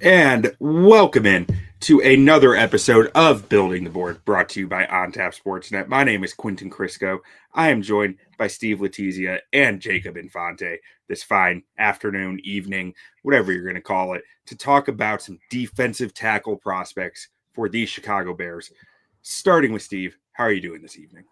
And welcome in to another episode of Building the Board, brought to you by OnTap Sportsnet. My name is Quinten Krzysko. I am joined by Steve Letizia and Jacob Infante this fine afternoon, evening, whatever you're going to call it, to talk about some defensive tackle prospects for the Chicago Bears. Starting with Steve, how are you doing this evening?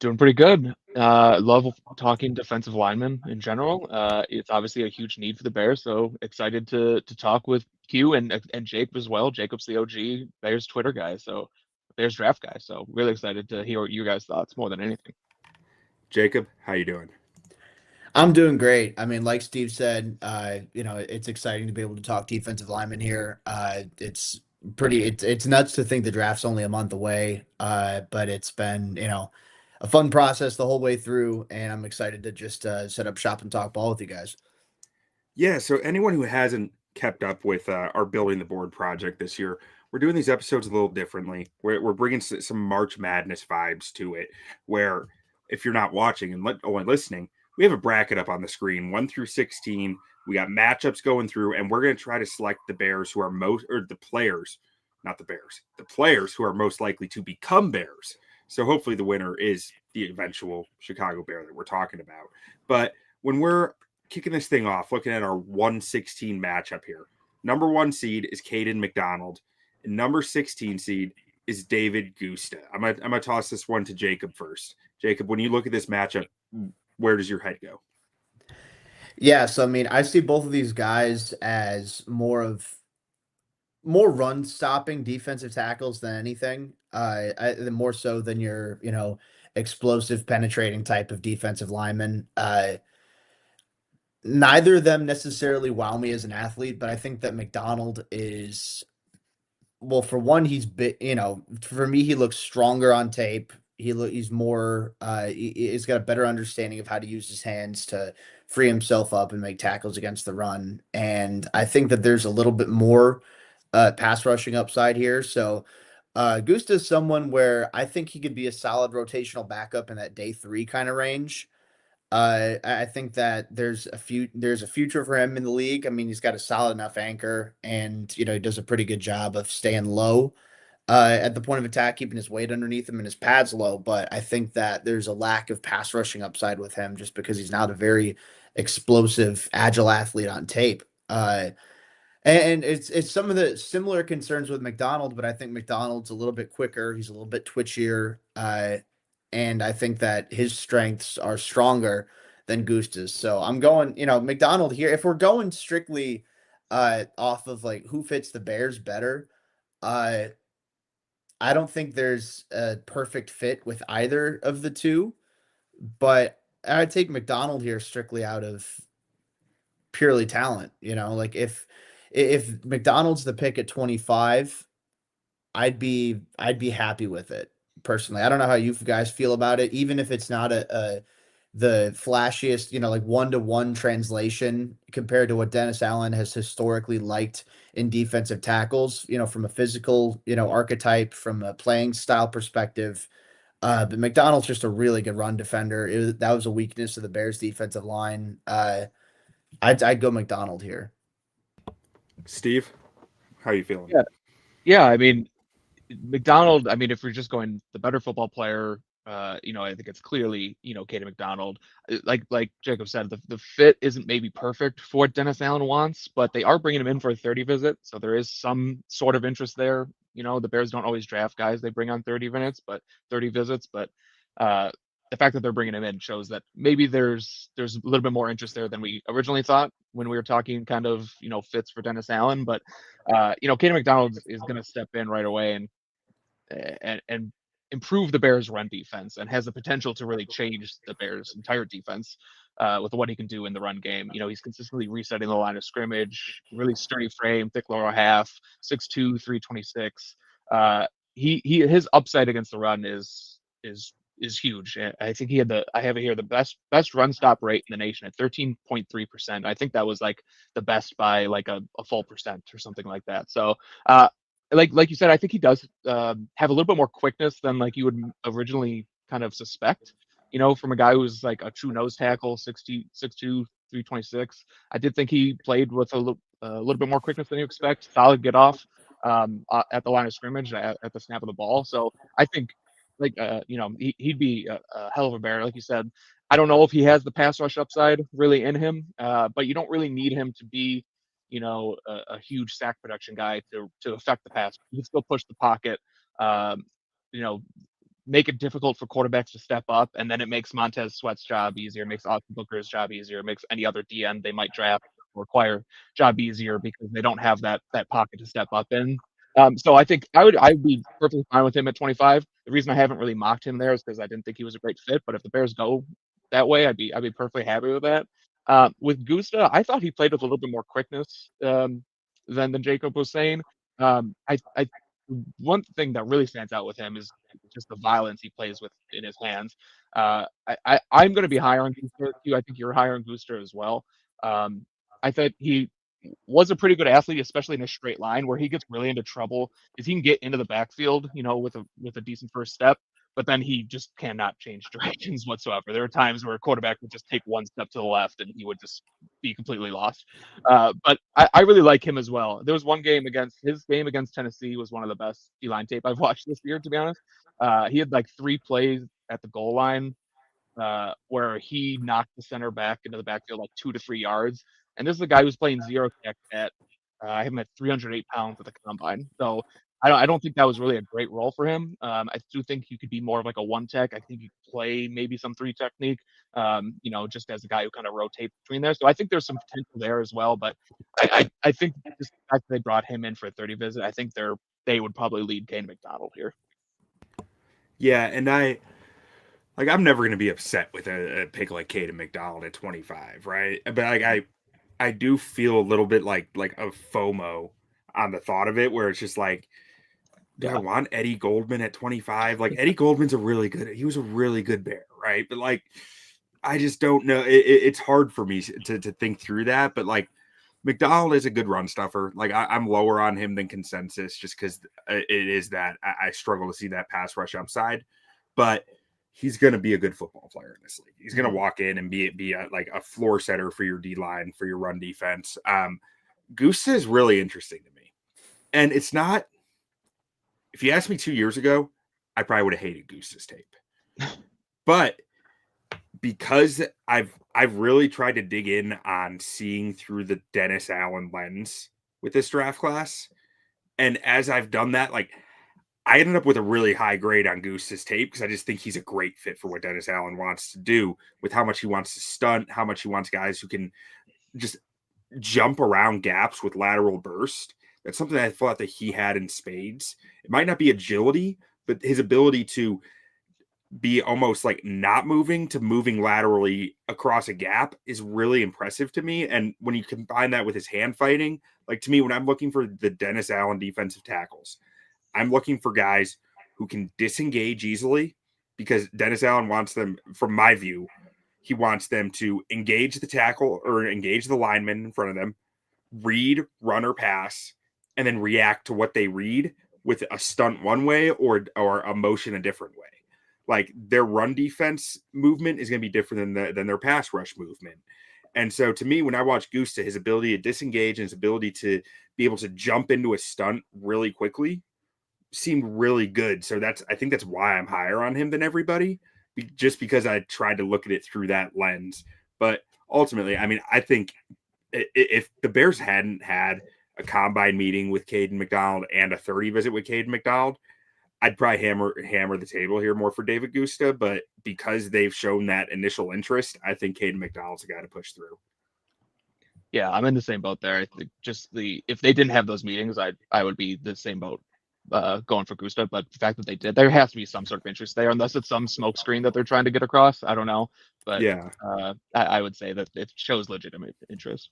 Doing pretty good. Love talking defensive linemen in general. It's obviously a huge need for the Bears, so excited to talk with Q and Jacob as well. Jacob's the OG Bears Twitter guy, so Bears draft guy. So really excited to hear what you guys' thoughts more than anything. Jacob, how you doing? I'm doing great. I mean, like Steve said, it's exciting to be able to talk defensive linemen here. It's nuts to think the draft's only a month away. But it's been, a fun process the whole way through, and I'm excited to just set up shop and talk ball with you guys. Yeah, so anyone who hasn't kept up with our Building the Board project this year, we're doing these episodes a little differently. We're bringing some March Madness vibes to it, where if you're not watching and only listening, we have a bracket up on the screen, 1 through 16. We got matchups going through, and we're going to try to select the Bears who are the players, not the Bears, the players who are most likely to become Bears. So hopefully the winner is the eventual Chicago Bear that we're talking about. But when we're kicking this thing off, looking at our 116 matchup here, number 1 seed is Kayden McDonald, and number 16 seed is David Gusta. I'm gonna toss this one to Jacob first. Jacob, when you look at this matchup, where does your head go? Yeah, so I mean, I see both of these guys as more run stopping defensive tackles than anything. More so than your, explosive penetrating type of defensive lineman. Neither of them necessarily wow me as an athlete, but I think that McDonald is, well, for one, for me, he looks stronger on tape. He's more, he's got a better understanding of how to use his hands to free himself up and make tackles against the run. And I think that there's a little bit more pass rushing upside here. So Gusta is someone where I think he could be a solid rotational backup in that day 3 kind of range. I think that there's a future for him in the league. I mean, he's got a solid enough anchor, and he does a pretty good job of staying low at the point of attack, keeping his weight underneath him and his pads low. But I think that there's a lack of pass rushing upside with him just because he's not a very explosive, agile athlete on tape. And it's some of the similar concerns with McDonald, but I think McDonald's a little bit quicker. He's a little bit twitchier. And I think that his strengths are stronger than Gusta's. So I'm going, McDonald here. If we're going strictly off of like who fits the Bears better, uh, I don't think there's a perfect fit with either of the two. But I'd take McDonald here strictly out of purely talent. Like if McDonald's the pick at 25, I'd be happy with it personally. I don't know how you guys feel about it, even if it's not the flashiest, like 1-to-1 translation compared to what Dennis Allen has historically liked in defensive tackles, from a physical, archetype, from a playing style perspective. But McDonald's just a really good run defender. That was a weakness of the Bears defensive line. I'd go McDonald here. Steve, how are you feeling? Yeah. I mean, McDonald. I mean, if we're just going the better football player, I think it's clearly, Kayden McDonald. Like Jacob said, the fit isn't maybe perfect for what Dennis Allen wants, but they are bringing him in for a 30 visit, so there is some sort of interest there. The Bears don't always draft guys they bring on 30 minutes, but 30 visits. But the fact that they're bringing him in shows that maybe there's a little bit more interest there than we originally thought when we were talking kind of fits for Dennis Allen. But Kayden McDonald is going to step in right away and improve the Bears' run defense and has the potential to really change the Bears' entire defense with what he can do in the run game. He's consistently resetting the line of scrimmage, really sturdy frame, thick lower half, 6'2", 326. His upside against the run is huge. I think I have it here, the best run stop rate in the nation at 13.3%. I think that was like the best by like a full percent or something like that. So like you said, I think he does have a little bit more quickness than like you would originally kind of suspect. From a guy who's like a true nose tackle, 6'2", 326. I did think he played with a a little bit more quickness than you expect. Solid get off at the line of scrimmage at the snap of the ball. So I think he'd be a hell of a bear, like you said. I don't know if he has the pass rush upside really in him, but you don't really need him to be, a huge sack production guy to affect the pass. You can still push the pocket, um, you know, make it difficult for quarterbacks to step up, and then it makes Montez Sweat's job easier, makes Austin Booker's job easier, makes any other DN they might draft or acquire job easier because they don't have that pocket to step up in. So I think I'd be perfectly fine with him at 25. The reason I haven't really mocked him there is because I didn't think he was a great fit. But if the Bears go that way, I'd be perfectly happy with that. With Gusta, I thought he played with a little bit more quickness than Jacob was saying. I one thing that really stands out with him is just the violence he plays with in his hands. I'm going to be higher on Gusta too. I think you're higher on Gusta as well. I thought he was a pretty good athlete, especially in a straight line. Where he gets really into trouble is he can get into the backfield, with a decent first step, but then he just cannot change directions whatsoever. There are times where a quarterback would just take one step to the left and he would just be completely lost. But I really like him as well. There was one game his game against Tennessee was one of the best D-line tape I've watched this year, to be honest. He had like 3 plays at the goal line where he knocked the center back into the backfield like 2 to 3 yards. And this is a guy who's playing zero tech at I have him at 308 pounds at the combine. So I don't think that was really a great role for him. I do think he could be more of like a one tech. I think he could play maybe some 3 technique, just as a guy who kind of rotates between there. So I think there's some potential there as well. But I think just the fact that they brought him in for a 30 visit, I think they would probably lead Kayden McDonald here. Yeah, and I'm never going to be upset with a pick like Kayden McDonald at 25, right? But I do feel a little bit like a FOMO on the thought of it, where it's just like, do I want Eddie Goldman at 25? Like, Eddie Goldman's he was a really good Bear, right? But like, I just don't know. It's hard for me to think through that. But like, McDonald is a good run stuffer. Like, I'm lower on him than consensus just because it is that I struggle to see that pass rush upside. But he's going to be a good football player in this league. He's going to walk in and be a floor setter for your D line, for your run defense. Gusta is really interesting to me. And it's not, if you asked me 2 years ago, I probably would have hated Gusta's tape. But because I've really tried to dig in on seeing through the Dennis Allen lens with this draft class. And as I've done that, like, I ended up with a really high grade on Gusta's tape because I just think he's a great fit for what Dennis Allen wants to do, with how much he wants to stunt, how much he wants guys who can just jump around gaps with lateral burst. That's something I thought that he had in spades. It might not be agility, but his ability to be almost like not moving to moving laterally across a gap is really impressive to me. And when you combine that with his hand fighting, like, to me, when I'm looking for the Dennis Allen defensive tackles, I'm looking for guys who can disengage easily, because Dennis Allen wants them, from my view, he wants them to engage the tackle or engage the lineman in front of them, read, run, or pass, and then react to what they read with a stunt one way or a motion a different way. Like, their run defense movement is going to be different than their pass rush movement. And so to me, when I watch Gusta, his ability to disengage and his ability to be able to jump into a stunt really quickly seemed really good. So I think that's why I'm higher on him than everybody, just because I tried to look at it through that lens. But ultimately, I mean, I think if the Bears hadn't had a combine meeting with Kayden McDonald and a 30 visit with Kayden McDonald, I'd probably hammer the table here more for David Gusta. But because they've shown that initial interest, I think Kayden McDonald's a guy to push through. Yeah, I'm in the same boat there. I think if they didn't have those meetings, I would be the same boat going for Gusta. But the fact that they did, there has to be some sort of interest there, unless it's some smoke screen that they're trying to get across. I don't know, but yeah, I would say that it shows legitimate interest.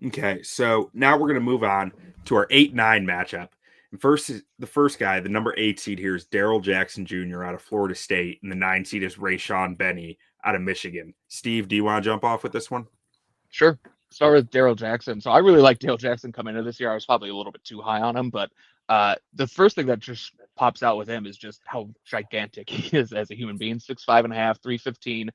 Okay, so now we're going to move on to our 8-9 matchup. And the first guy, the number 8 seed here, is Darrell Jackson Jr. out of Florida State, and the 9 seed is Rayshaun Benny out of Michigan. Steve, do you want to jump off with this one? Sure. Start with Darrell Jackson. So I really like Darrell Jackson coming into this year. I was probably a little bit too high on him, but the first thing that just pops out with him is just how gigantic he is as a human being. 6'5.5", 315,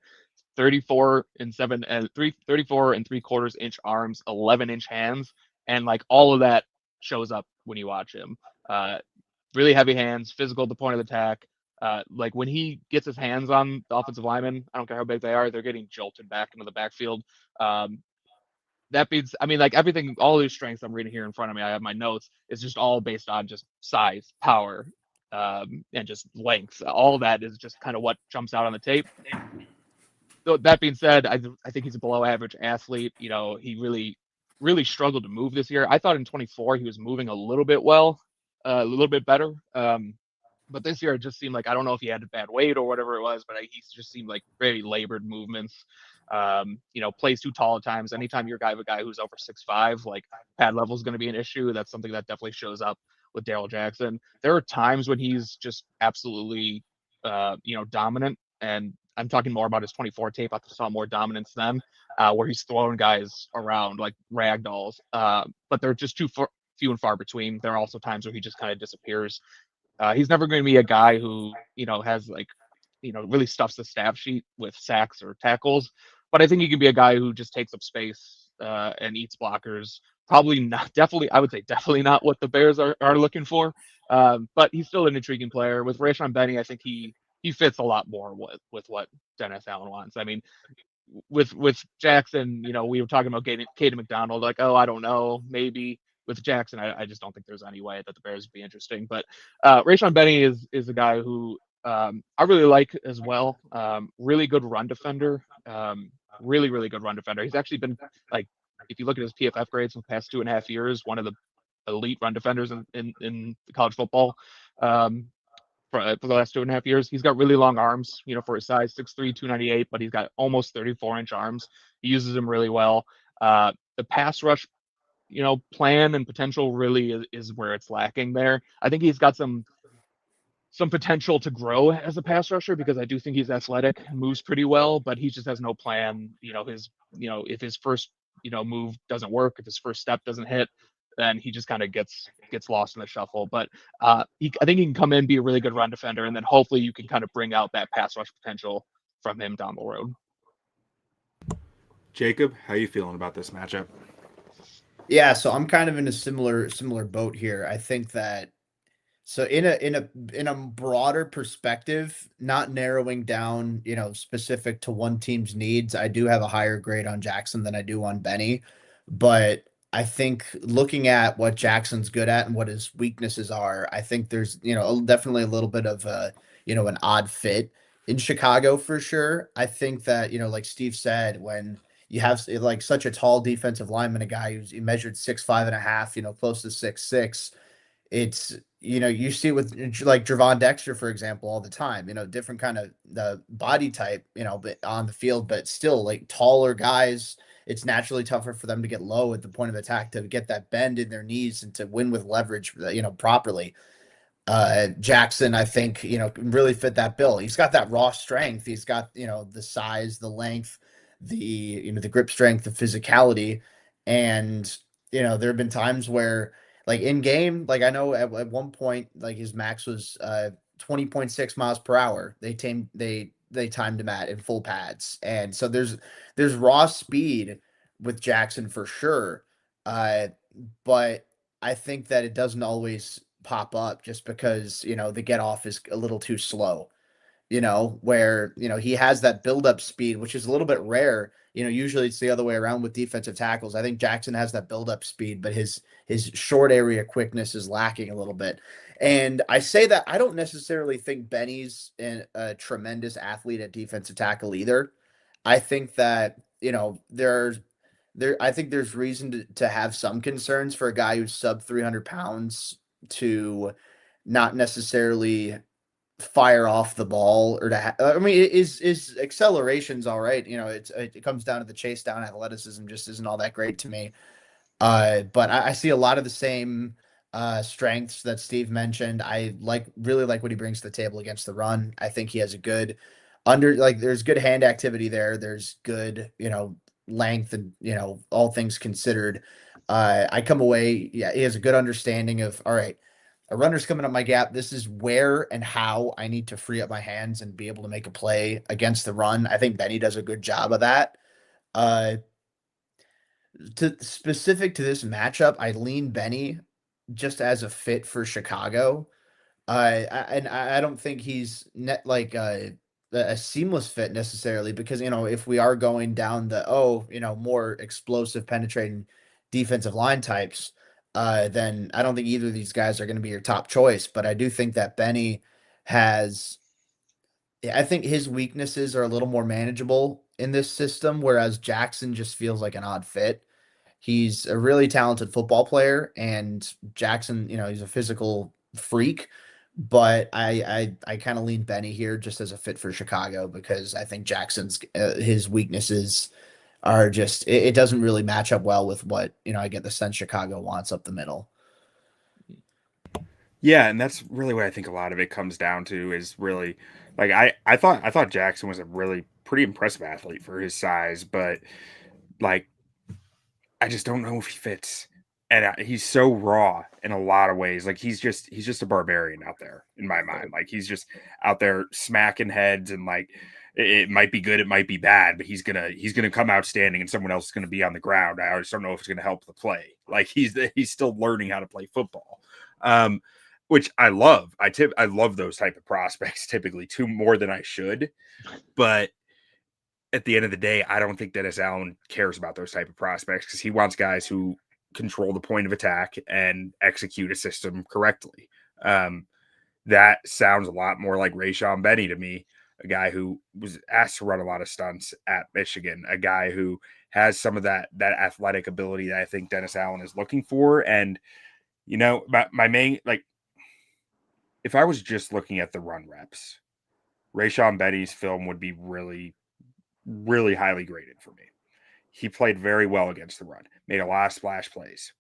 34 and 3/4 inch arms, 11-inch hands, and like all of that shows up when you watch him. Really heavy hands, physical at the point of attack. Like when he gets his hands on the offensive linemen, I don't care how big they are, they're getting jolted back into the backfield. That means, I mean, like everything, all these strengths I'm reading here in front of me, I have my notes, is just all based on just size, power, and just length. All of that is just kind of what jumps out on the tape. So that being said, I think he's a below average athlete. You know, he really struggled to move this year. I thought in 24 he was moving a little bit a little bit better. But this year it just seemed like, I don't know if he had a bad weight or whatever it was, but he just seemed like very labored movements. You know, plays too tall at times. Anytime you're a guy who's over 6'5", like pad level is going to be an issue. That's something that definitely shows up with Darrell Jackson. There are times when he's just absolutely, dominant. And I'm talking more about his 24 tape. I saw more dominance then, where he's throwing guys around like rag dolls. But they're just few and far between. There are also times where he just kind of disappears. He's never going to be a guy who, has like, really stuffs the stat sheet with sacks or tackles. But I think he can be a guy who just takes up space and eats blockers. Probably not, I would say definitely not what the Bears are looking for. But he's still an intriguing player. With Rayshaun Benny, I think he fits a lot more with what Dennis Allen wants. I mean, with Jackson, we were talking about Kayden McDonald, like, oh, I don't know, maybe. With Jackson, I just don't think there's any way that the Bears would be interesting. But Rayshaun Benny is a guy who I really like as well. Really good run defender. Really, really good run defender. He's actually been, like, if you look at his PFF grades in the past 2.5 years, one of the elite run defenders in college football. For the last 2.5 years, he's got really long arms, for his size, 6'3", 298, but he's got almost 34-inch arms. He uses them really well. The pass rush, plan and potential really is where it's lacking there. I think he's got some potential to grow as a pass rusher, because I do think he's athletic, moves pretty well, but he just has no plan. If his first, move doesn't work, if his first step doesn't hit, then he just kind of gets lost in the shuffle. But I think he can come in, be a really good run defender, and then hopefully you can kind of bring out that pass rush potential from him down the road. Jacob, how you feeling about this matchup? Yeah, so I'm kind of in a similar boat here. I think that, so in a broader perspective, not narrowing down, specific to one team's needs, I do have a higher grade on Jackson than I do on Benny. But I think looking at what Jackson's good at and what his weaknesses are, I think there's, definitely a little bit of a, an odd fit in Chicago for sure. I think that, like Steve said, when you have like such a tall defensive lineman, a guy who's measured 6'5.5", close to 6'6", it's, you see with like Javon Dexter, for example, all the time, different kind of the body type, but on the field, but still like taller guys, it's naturally tougher for them to get low at the point of attack, to get that bend in their knees and to win with leverage, properly. Jackson, I think, can really fit that bill. He's got that raw strength. He's got, the size, the length, the, the grip strength, the physicality. And, there have been times where, like in game, like I know at one point, like his max was 20.6 miles per hour. They timed him at in full pads. And so there's raw speed with Jackson for sure. But I think that it doesn't always pop up just because, the get off is a little too slow, where, he has that build up speed, which is a little bit rare. Usually it's the other way around with defensive tackles. I think Jackson has that build up speed, but his short area quickness is lacking a little bit. And I say that I don't necessarily think Benny's a tremendous athlete at defensive tackle either. I think that, I think there's reason to have some concerns for a guy who's sub 300 pounds to not necessarily fire off the ball, or to I mean, is acceleration's all right. It comes down to the chase down. Athleticism just isn't all that great to me. But I see a lot of the same strengths that Steve mentioned. I really like what he brings to the table against the run. I think he has a good there's good hand activity there. There's good, length and, all things considered. I come away, yeah, he has a good understanding of, all right, a runner's coming up my gap. This is where and how I need to free up my hands and be able to make a play against the run. I think Benny does a good job of that. Uh, specific to this matchup, I lean Benny just as a fit for Chicago. And I don't think he's like a seamless fit necessarily because if we are going down the more explosive penetrating defensive line types, then I don't think either of these guys are going to be your top choice. But I do think that Benny has, I think his weaknesses are a little more manageable in this system, whereas Jackson just feels like an odd fit. He's a really talented football player, and Jackson, he's a physical freak. But I kind of lean Benny here just as a fit for Chicago because I think Jackson's his weaknesses are just it doesn't really match up well with what I get the sense Chicago wants up the middle. Yeah, and that's really what I think a lot of it comes down to is really like I thought Jackson was a really pretty impressive athlete for his size, but like I just don't know if he fits. And he's so raw in a lot of ways. Like he's just a barbarian out there in my mind. Like he's just out there smacking heads and like it might be good, it might be bad, but he's gonna come outstanding, and someone else is gonna be on the ground. I just don't know if it's gonna help the play. Like he's still learning how to play football, which I love. I love those type of prospects typically too more than I should, but at the end of the day, I don't think Dennis Allen cares about those type of prospects because he wants guys who control the point of attack and execute a system correctly. That sounds a lot more like Rayshaun Benny to me, a guy who was asked to run a lot of stunts at Michigan, a guy who has some of that athletic ability that I think Dennis Allen is looking for. And, my main, like, if I was just looking at the run reps, Rayshaun Benny's film would be really, really highly graded for me. He played very well against the run, made a lot of splash plays.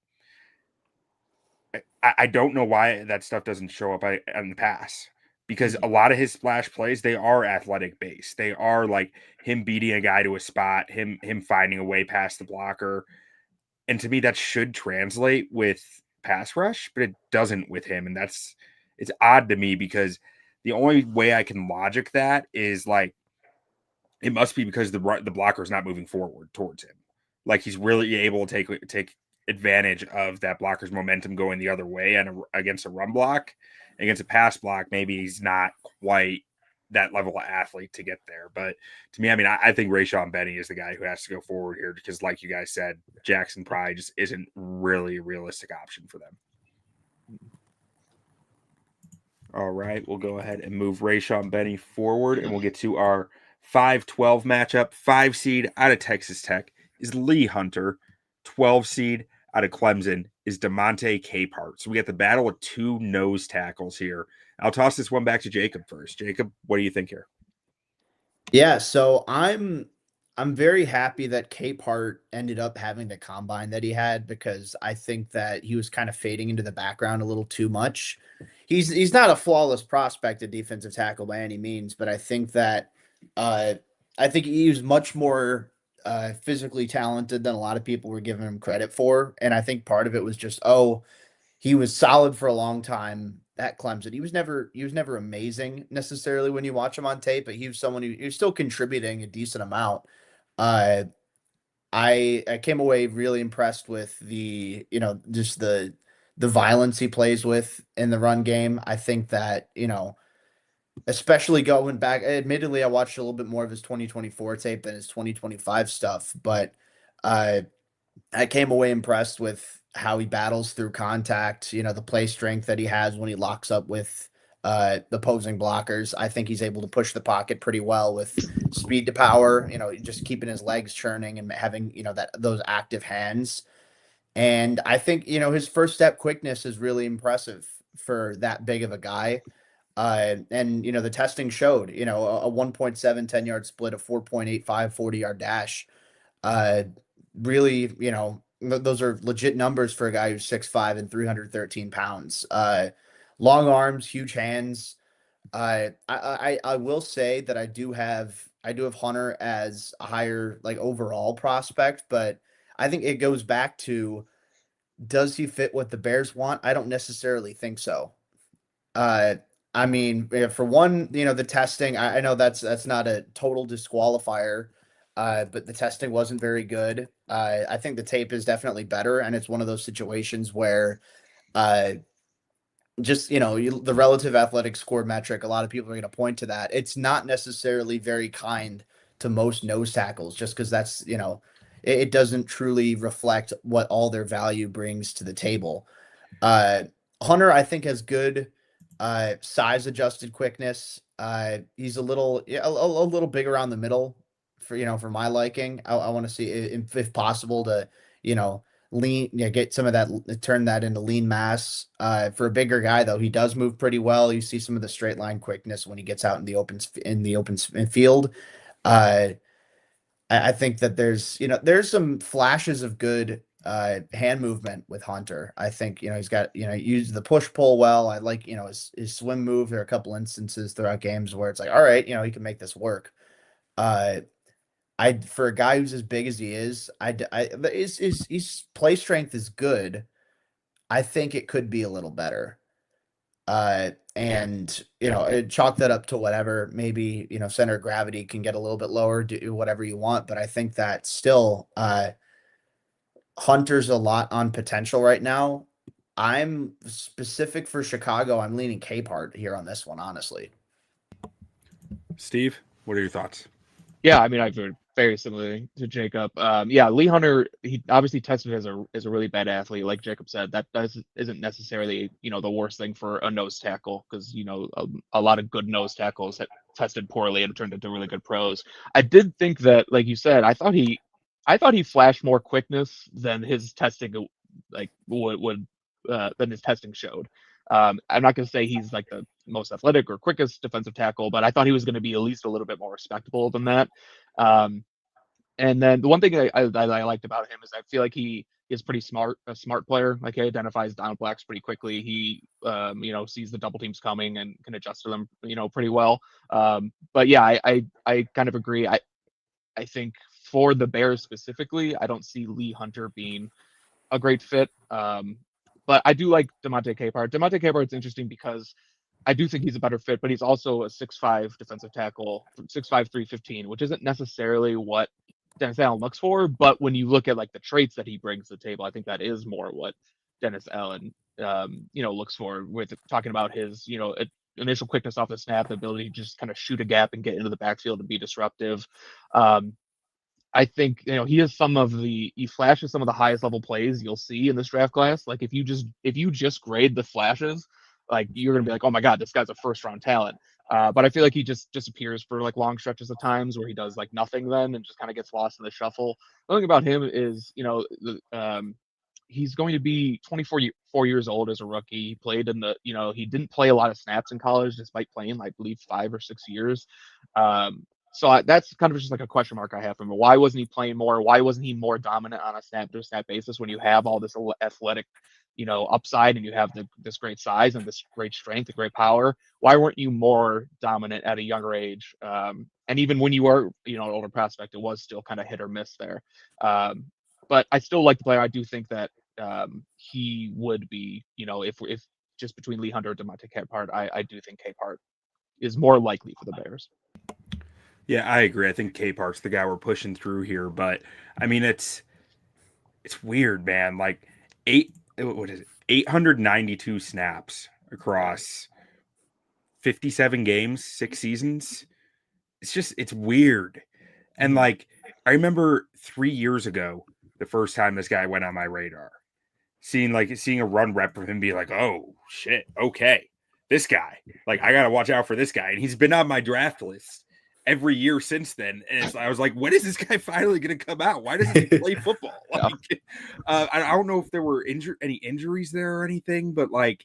I don't know why that stuff doesn't show up on the pass because a lot of his splash plays, they are athletic based. They are like him beating a guy to a spot, him finding a way past the blocker. And to me, that should translate with pass rush, but it doesn't with him. And it's odd to me because the only way I can logic that is like, it must be because the blocker is not moving forward towards him. Like he's really able to take advantage of that blocker's momentum going the other way and against a run block. Against a pass block, maybe he's not quite that level of athlete to get there. But to me, I mean, I think Rayshaun Benny is the guy who has to go forward here because, like you guys said, Jackson probably just isn't really a realistic option for them. All right, we'll go ahead and move Rayshaun Benny forward, and we'll get to our 5-12 matchup. 5 seed out of Texas Tech is Lee Hunter. 12 seed out of Clemson is DeMonte Capehart. So we got the battle of two nose tackles here. I'll toss this one back to Jacob first. Jacob, what do you think here? Yeah, so I'm very happy that Capehart ended up having the combine that he had because I think that he was kind of fading into the background a little too much. He's not a flawless prospect at defensive tackle by any means, but I think that I think he was much more physically talented than a lot of people were giving him credit for, and I think part of it was just he was solid for a long time at Clemson. He was never amazing necessarily when you watch him on tape, but he was someone who he was still contributing a decent amount. Uh, I came away really impressed with just the violence he plays with in the run game. I think that especially going back. Admittedly, I watched a little bit more of his 2024 tape than his 2025 stuff, but uh, I came away impressed with how he battles through contact, the play strength that he has when he locks up with the opposing blockers. I think he's able to push the pocket pretty well with speed to power, just keeping his legs churning and having, those active hands. And I think, his first step quickness is really impressive for that big of a guy. And the testing showed, a 1.7 10-yard split, a 4.85 40-yard dash. Uh, really, those are legit numbers for a guy who's 6'5" and 313 pounds. Long arms, huge hands. I will say that I do have Hunter as a higher like overall prospect, but I think it goes back to, does he fit what the Bears want? I don't necessarily think so. I mean, for one, the testing, I know that's not a total disqualifier, but the testing wasn't very good. I think the tape is definitely better, and it's one of those situations where uh, just the relative athletic score metric, a lot of people are going to point to that. It's not necessarily very kind to most nose tackles, just because that's it doesn't truly reflect what all their value brings to the table. uh Hunter, I think, has good size adjusted quickness. He's a little, yeah, a little big around the middle for my liking. I want to see if possible to you know lean, get some of that, turn that into lean mass. For a bigger guy, though, he does move pretty well. You see some of the straight line quickness when he gets out in the open field. uh I think that there's some flashes of good hand movement with Hunter. I think he's got, he used the push pull well. I like his swim move. There are a couple instances throughout games where it's like, all right, he can make this work. Uh, I For a guy who's as big as he is, his play strength is good. I think it could be a little better. And chalk that up to whatever. Maybe center of gravity can get a little bit lower. Do whatever you want, but I think that still, Hunter's a lot on potential right now. I'm specific for Chicago. I'm leaning Capehart here on this one, honestly. Steve, what are your thoughts? Yeah, I mean, I've heard very similarly to Jacob. Yeah, Lee Hunter, he obviously tested as a really bad athlete, like Jacob said. That isn't necessarily the worst thing for a nose tackle, because a lot of good nose tackles that tested poorly and turned into really good pros. I did think that, like you said, I thought he flashed more quickness than his testing would than his testing showed. I'm not going to say he's like the most athletic or quickest defensive tackle, but I thought he was going to be at least a little bit more respectable than that. Um, and then the one thing I liked about him is I feel like he is pretty smart, a smart player. Like, he identifies down blacks pretty quickly. He, sees the double teams coming and can adjust to them, pretty well. But yeah, I kind of agree. I think for the Bears specifically, I don't see Lee Hunter being a great fit. But I do like DeMonte Capehart. DeMonte Capehart's interesting because I do think he's a better fit, but he's also a 6'5" defensive tackle, 6'5", 315, which isn't necessarily what Dennis Allen looks for. But when you look at like the traits that he brings to the table, I think that is more what Dennis Allen, looks for, with talking about his, initial quickness off the snap, the ability to just kind of shoot a gap and get into the backfield and be disruptive. I think he flashes some of the highest level plays you'll see in this draft class. Like, if you just grade the flashes, like, you're gonna be like, oh my god, this guy's a first round talent. But I feel like he just disappears for like long stretches of times where he does like nothing then and just kind of gets lost in the shuffle. The thing about him is, he's going to be 4 years old as a rookie. He played he didn't play a lot of snaps in college despite playing, I believe, 5 or 6 years. So that's kind of just like a question mark I have for him. Why wasn't he playing more? Why wasn't he more dominant on a snap-to-snap basis when you have all this athletic, upside, and you have this great size and this great strength and great power? Why weren't you more dominant at a younger age? And even when you were, an older prospect, it was still kind of hit or miss there. But I still like the player. I do think that he would be, if just between Lee Hunter and DeMonte Capehart, I do think Capehart is more likely for the Bears. Yeah, I agree. I think Capehart's the guy we're pushing through here, but I mean, it's weird, man. Like, 892 snaps across 57 games, 6 seasons. It's weird. And like, I remember 3 years ago, the first time this guy went on my radar, seeing a run rep from him, be like, oh shit, okay, this guy, like, I gotta watch out for this guy. And he's been on my draft list every year since then. And I was like, when is this guy finally going to come out? Why doesn't he play football? Like, I don't know if there were any injuries there or anything, but like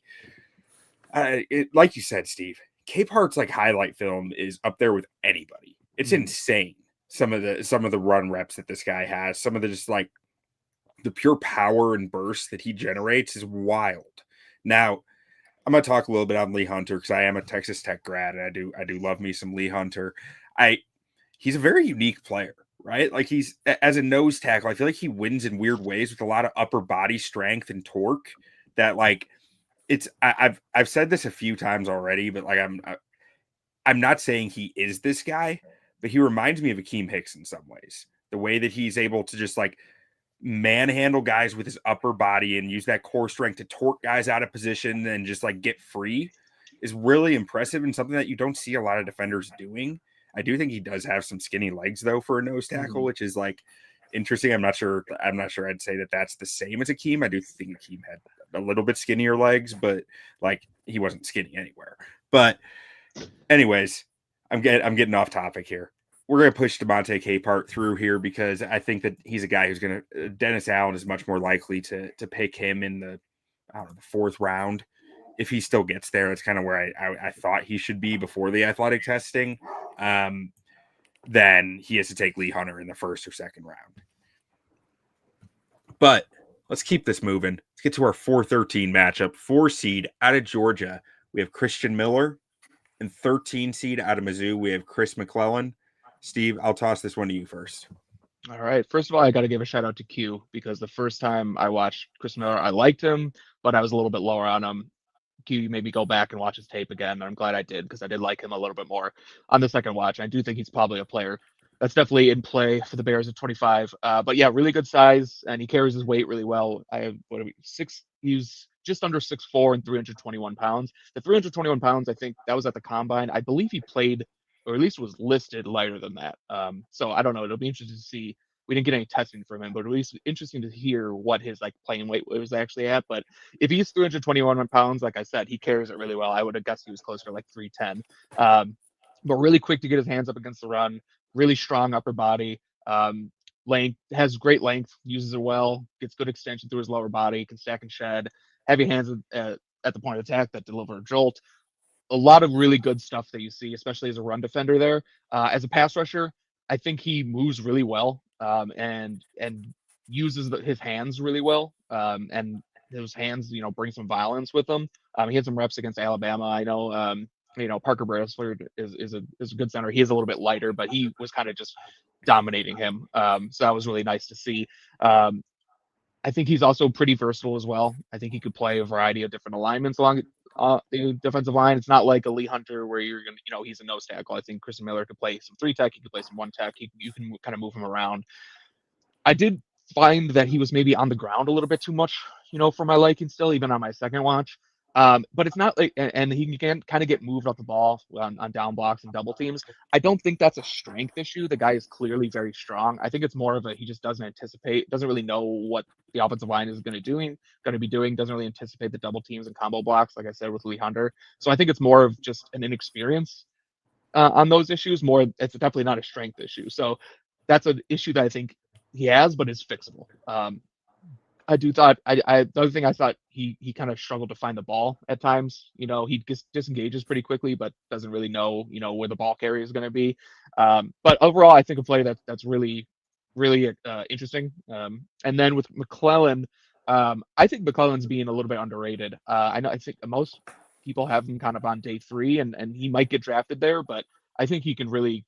you said, Steve, Capehart's like highlight film is up there with anybody. It's insane. Some of the run reps that this guy has, some of the just like the pure power and burst that he generates is wild. Now, I'm going to talk a little bit on Lee Hunter because I am a Texas Tech grad and I do love me some Lee Hunter. He's a very unique player, right? Like, he's, as a nose tackle, I feel like he wins in weird ways with a lot of upper body strength and torque that, like, I've said this a few times already, but like I'm not saying he is this guy, but he reminds me of Akeem Hicks in some ways. The way that he's able to just like manhandle guys with his upper body and use that core strength to torque guys out of position and just like get free is really impressive and something that you don't see a lot of defenders doing. I do think he does have some skinny legs though for a nose tackle, which is like interesting. I'm not sure I'd say that that's the same as Akeem. I do think Akeem had a little bit skinnier legs, but like he wasn't skinny anywhere. But anyways, I'm getting off topic here. We're going to push DeMonte Capehart through here because I think that he's a guy who's going to Dennis Allen is much more likely to pick him in the fourth round if he still gets there. That's kind of where I thought he should be before the athletic testing. Then he has to take Lee Hunter in the first or second round. But let's keep this moving. Let's get to our 4-13 matchup. 4 seed out of Georgia, we have Christen Miller, and 13 seed out of Mizzou, we have Chris McClellan. Steve, I'll toss this one to you first. All right. First of all, I got to give a shout out to Q because the first time I watched Christen Miller, I liked him, but I was a little bit lower on him. Q made me go back and watch his tape again, and I'm glad I did because I did like him a little bit more on the second watch. I do think he's probably a player that's definitely in play for the Bears at 25. But yeah, really good size, and he carries his weight really well. He's just under 6'4" and 321 pounds. The 321 pounds, I think that was at the combine. I believe he played, or at least was listed lighter than that. So I don't know. It'll be interesting to see. We didn't get any testing from him, but at least interesting to hear what his like playing weight was actually at. But if he's 321 pounds, like I said, he carries it really well. I would have guessed he was closer to like 310. But really quick to get his hands up against the run, really strong upper body, length, has great length, uses it well, gets good extension through his lower body, can stack and shed, heavy hands at the point of attack that deliver a jolt. A lot of really good stuff that you see, especially as a run defender there. As a pass rusher, I think he moves really well and uses his hands really well. And those hands, bring some violence with them. He had some reps against Alabama. I know, Parker Brailsford is a good center. He is a little bit lighter, but he was kind of just dominating him. So that was really nice to see. I think he's also pretty versatile as well. I think he could play a variety of different alignments along the defensive line. It's not like a Lee Hunter where you're going to, he's a nose tackle. I think Christen Miller could play some 3-tech. He could play some 1-tech. You can kind of move him around. I did find that he was maybe on the ground a little bit too much, for my liking still, even on my second watch. But it's not like, and he can kind of get moved off the ball on down blocks and double teams. I don't think that's a strength issue. The guy is clearly very strong. I think it's more of he just doesn't really know what the offensive line is going to be doing, doesn't really anticipate the double teams and combo blocks, like I said, with Lee Hunter. So I think it's more of just an inexperience on those issues. It's definitely not a strength issue. So that's an issue that I think he has, but is fixable. The other thing I thought he kind of struggled to find the ball at times. He just disengages pretty quickly, but doesn't really know, where the ball carrier is going to be. But overall, I think a play that's really, really interesting. And then with McClellan, I think McClellan's being a little bit underrated. I think most people have him kind of on day 3, and he might get drafted there, but I think he can really,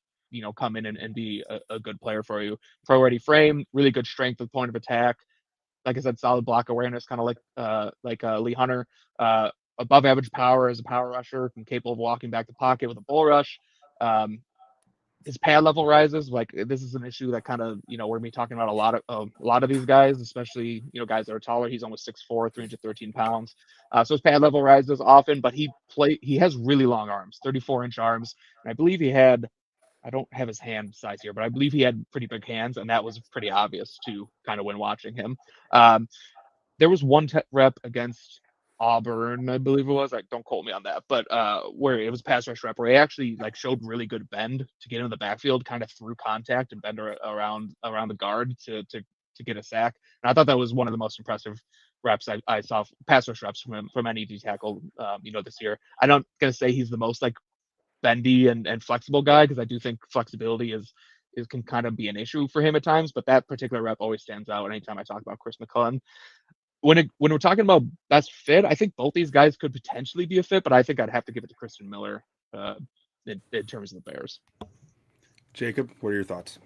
come in and be a good player for you. Pro ready frame, really good strength at point of attack. Like I said, solid block awareness, kind of like Lee Hunter. Above average power as a power rusher, and capable of walking back the pocket with a bull rush. His pad level rises. Like this is an issue that kind of we're gonna be talking about a lot of these guys, especially guys that are taller. He's almost 6'4", 313 pounds. So his pad level rises often, but he has really long arms, 34-inch arms, and I believe he had. I don't have his hand size here, but I believe he had pretty big hands, and that was pretty obvious too, kind of when watching him. There was one rep against Auburn, I believe it was. Like, don't quote me on that, but where it was pass rush rep, where he actually showed really good bend to get into the backfield, kind of through contact and bend around the guard to get a sack. And I thought that was one of the most impressive reps I saw, pass rush reps from any D tackle, this year. I'm not gonna say he's the most bendy and flexible guy, because I do think flexibility can kind of be an issue for him at times, but that particular rep always stands out anytime I talk about Chris McClellan. When we're talking about best fit, I think both these guys could potentially be a fit, but I think I'd have to give it to Christen Miller in terms of the Bears. Jacob, what are your thoughts?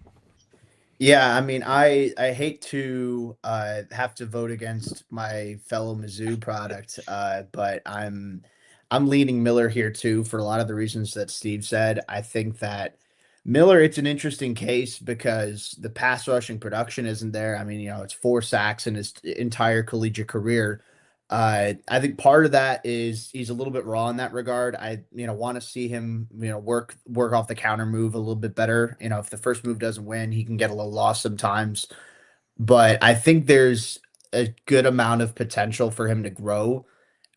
Yeah, I mean, I hate to have to vote against my fellow Mizzou product, but I'm leaning Miller here too for a lot of the reasons that Steve said. I think that Miller, it's an interesting case because the pass rushing production isn't there. I mean, it's 4 sacks in his entire collegiate career. I think part of that is he's a little bit raw in that regard. I, want to see him, work off the counter move a little bit better. If the first move doesn't win, he can get a little lost sometimes. But I think there's a good amount of potential for him to grow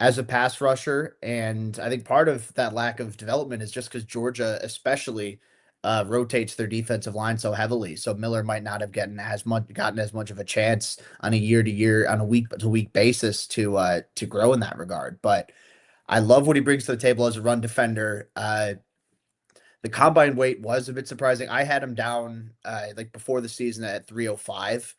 as a pass rusher. And I think part of that lack of development is just because Georgia, especially, rotates their defensive line so heavily. So Miller might not have gotten as much of a chance on a year to year, on a week to week basis to grow in that regard. But I love what he brings to the table as a run defender. The combine weight was a bit surprising. I had him down like before the season at 305.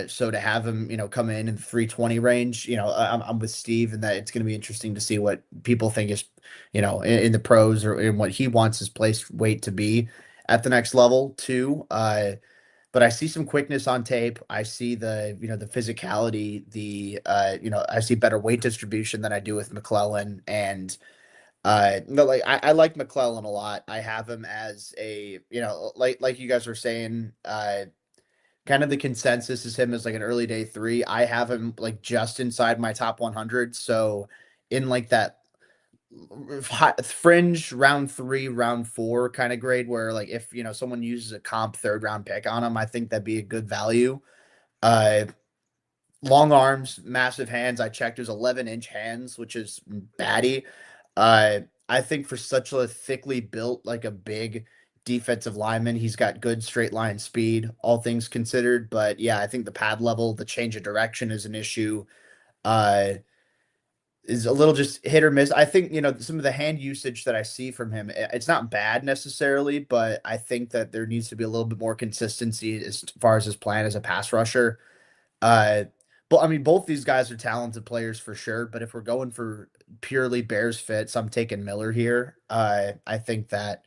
So to have him, come in the 320 range, I'm with Steve, and that it's going to be interesting to see what people think is, in the pros or in what he wants his place weight to be at the next level too. But I see some quickness on tape. I see the physicality, I see better weight distribution than I do with McClellan. And no, like I like McClellan a lot. I have him as a, like you guys were saying, kind of the consensus is him as like an early day 3. I have him like just inside my top 100. So in like that fringe round 3, round 4 kind of grade where like if someone uses a comp 3rd round pick on him, I think that'd be a good value. Uh Long arms, massive hands. I checked his 11-inch hands, which is batty. I think for such a thickly built, like a big defensive lineman, he's got good straight line speed, all things considered. But yeah, I think the pad level, the change of direction is an issue. Uh, is a little just hit or miss. I think, some of the hand usage that I see from him, it's not bad necessarily, but I think that there needs to be a little bit more consistency as far as his plan as a pass rusher. Uh, but I mean, both these guys are talented players for sure. But if we're going for purely Bears fits, I'm taking Miller here. I think that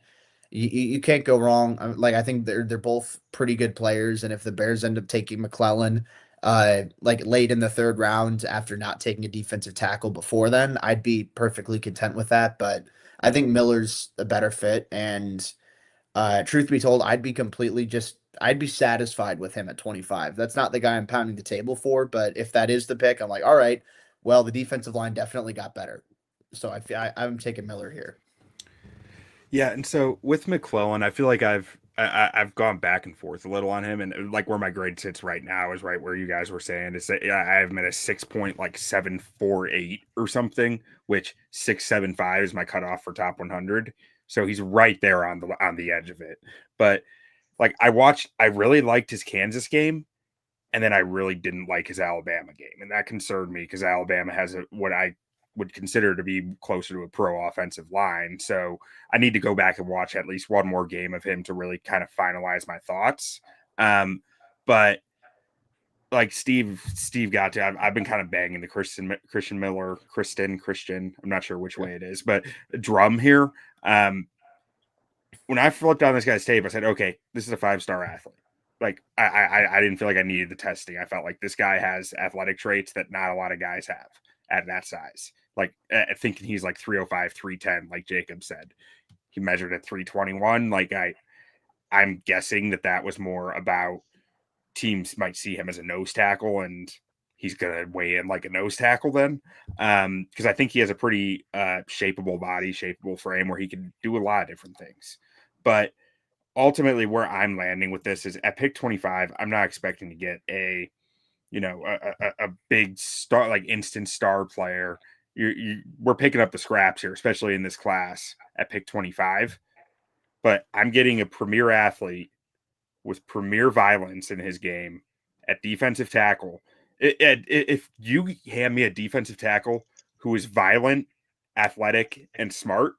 you can't go wrong. Like I think they're both pretty good players, and if the Bears end up taking McClellan, like late in the 3rd round after not taking a defensive tackle before then, I'd be perfectly content with that. But I think Miller's a better fit, and truth be told, I'd be satisfied with him at 25. That's not the guy I'm pounding the table for, but if that is the pick, I'm like, all right, well, the defensive line definitely got better. So I'm taking Miller here. Yeah, and so with McClellan, I feel like I've gone back and forth a little on him, and like where my grade sits right now is right where you guys were saying. Is that I have him at a 6.748 or something, which 6.75 is my cutoff for top 100. So he's right there on the edge of it. But like I really liked his Kansas game, and then I really didn't like his Alabama game, and that concerned me because Alabama has what I would consider to be closer to a pro offensive line. So I need to go back and watch at least one more game of him to really kind of finalize my thoughts. But like Steve got to, I've been kind of banging the Christen Miller, Christian, I'm not sure which way it is, but drum here. When I flipped on this guy's tape, I said, okay, this is a 5-star athlete. Like I didn't feel like I needed the testing. I felt like this guy has athletic traits that not a lot of guys have at that size. Like thinking he's like 305, 310, like Jacob said. He measured at 321. Like I'm guessing that was more about teams might see him as a nose tackle and he's going to weigh in like a nose tackle then. Because I think he has a pretty shapeable body, shapeable frame where he can do a lot of different things. But ultimately where I'm landing with this is at pick 25, I'm not expecting to get a big star, like instant star player. We're picking up the scraps here, especially in this class at pick 25. But I'm getting a premier athlete with premier violence in his game at defensive tackle. If you hand me a defensive tackle who is violent, athletic, and smart,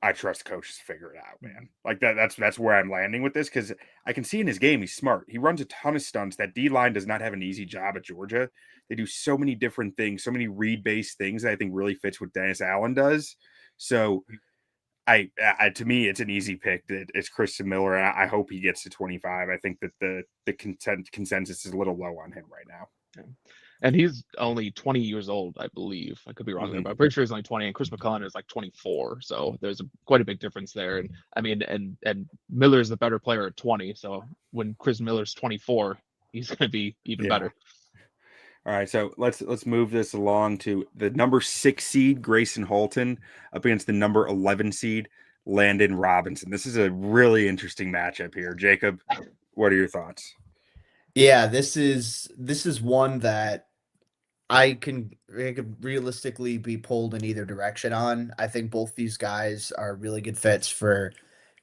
I trust coaches to figure it out, man. Like that's where I'm landing with this because I can see in his game he's smart. He runs a ton of stunts. That D line does not have an easy job at Georgia. They do so many different things, so many read-based things that I think really fits what Dennis Allen does. So To me, it's an easy pick. It's Christen Miller, and I hope he gets to 25. I think that the consensus is a little low on him right now. Yeah. And he's only 20 years old, I believe. I could be wrong there, but I'm pretty sure he's only 20, and Chris McClellan is like 24. So there's quite a big difference there. And I mean, and Miller's the better player at 20. So when Chris Miller's 24, he's going to be even better. All right, so let's move this along to the number 6 seed Gracen Halton up against the number 11 seed Landon Robinson. This is a really interesting matchup here. Jacob, what are your thoughts? Yeah, this is one that I could realistically be pulled in either direction on. I think both these guys are really good fits for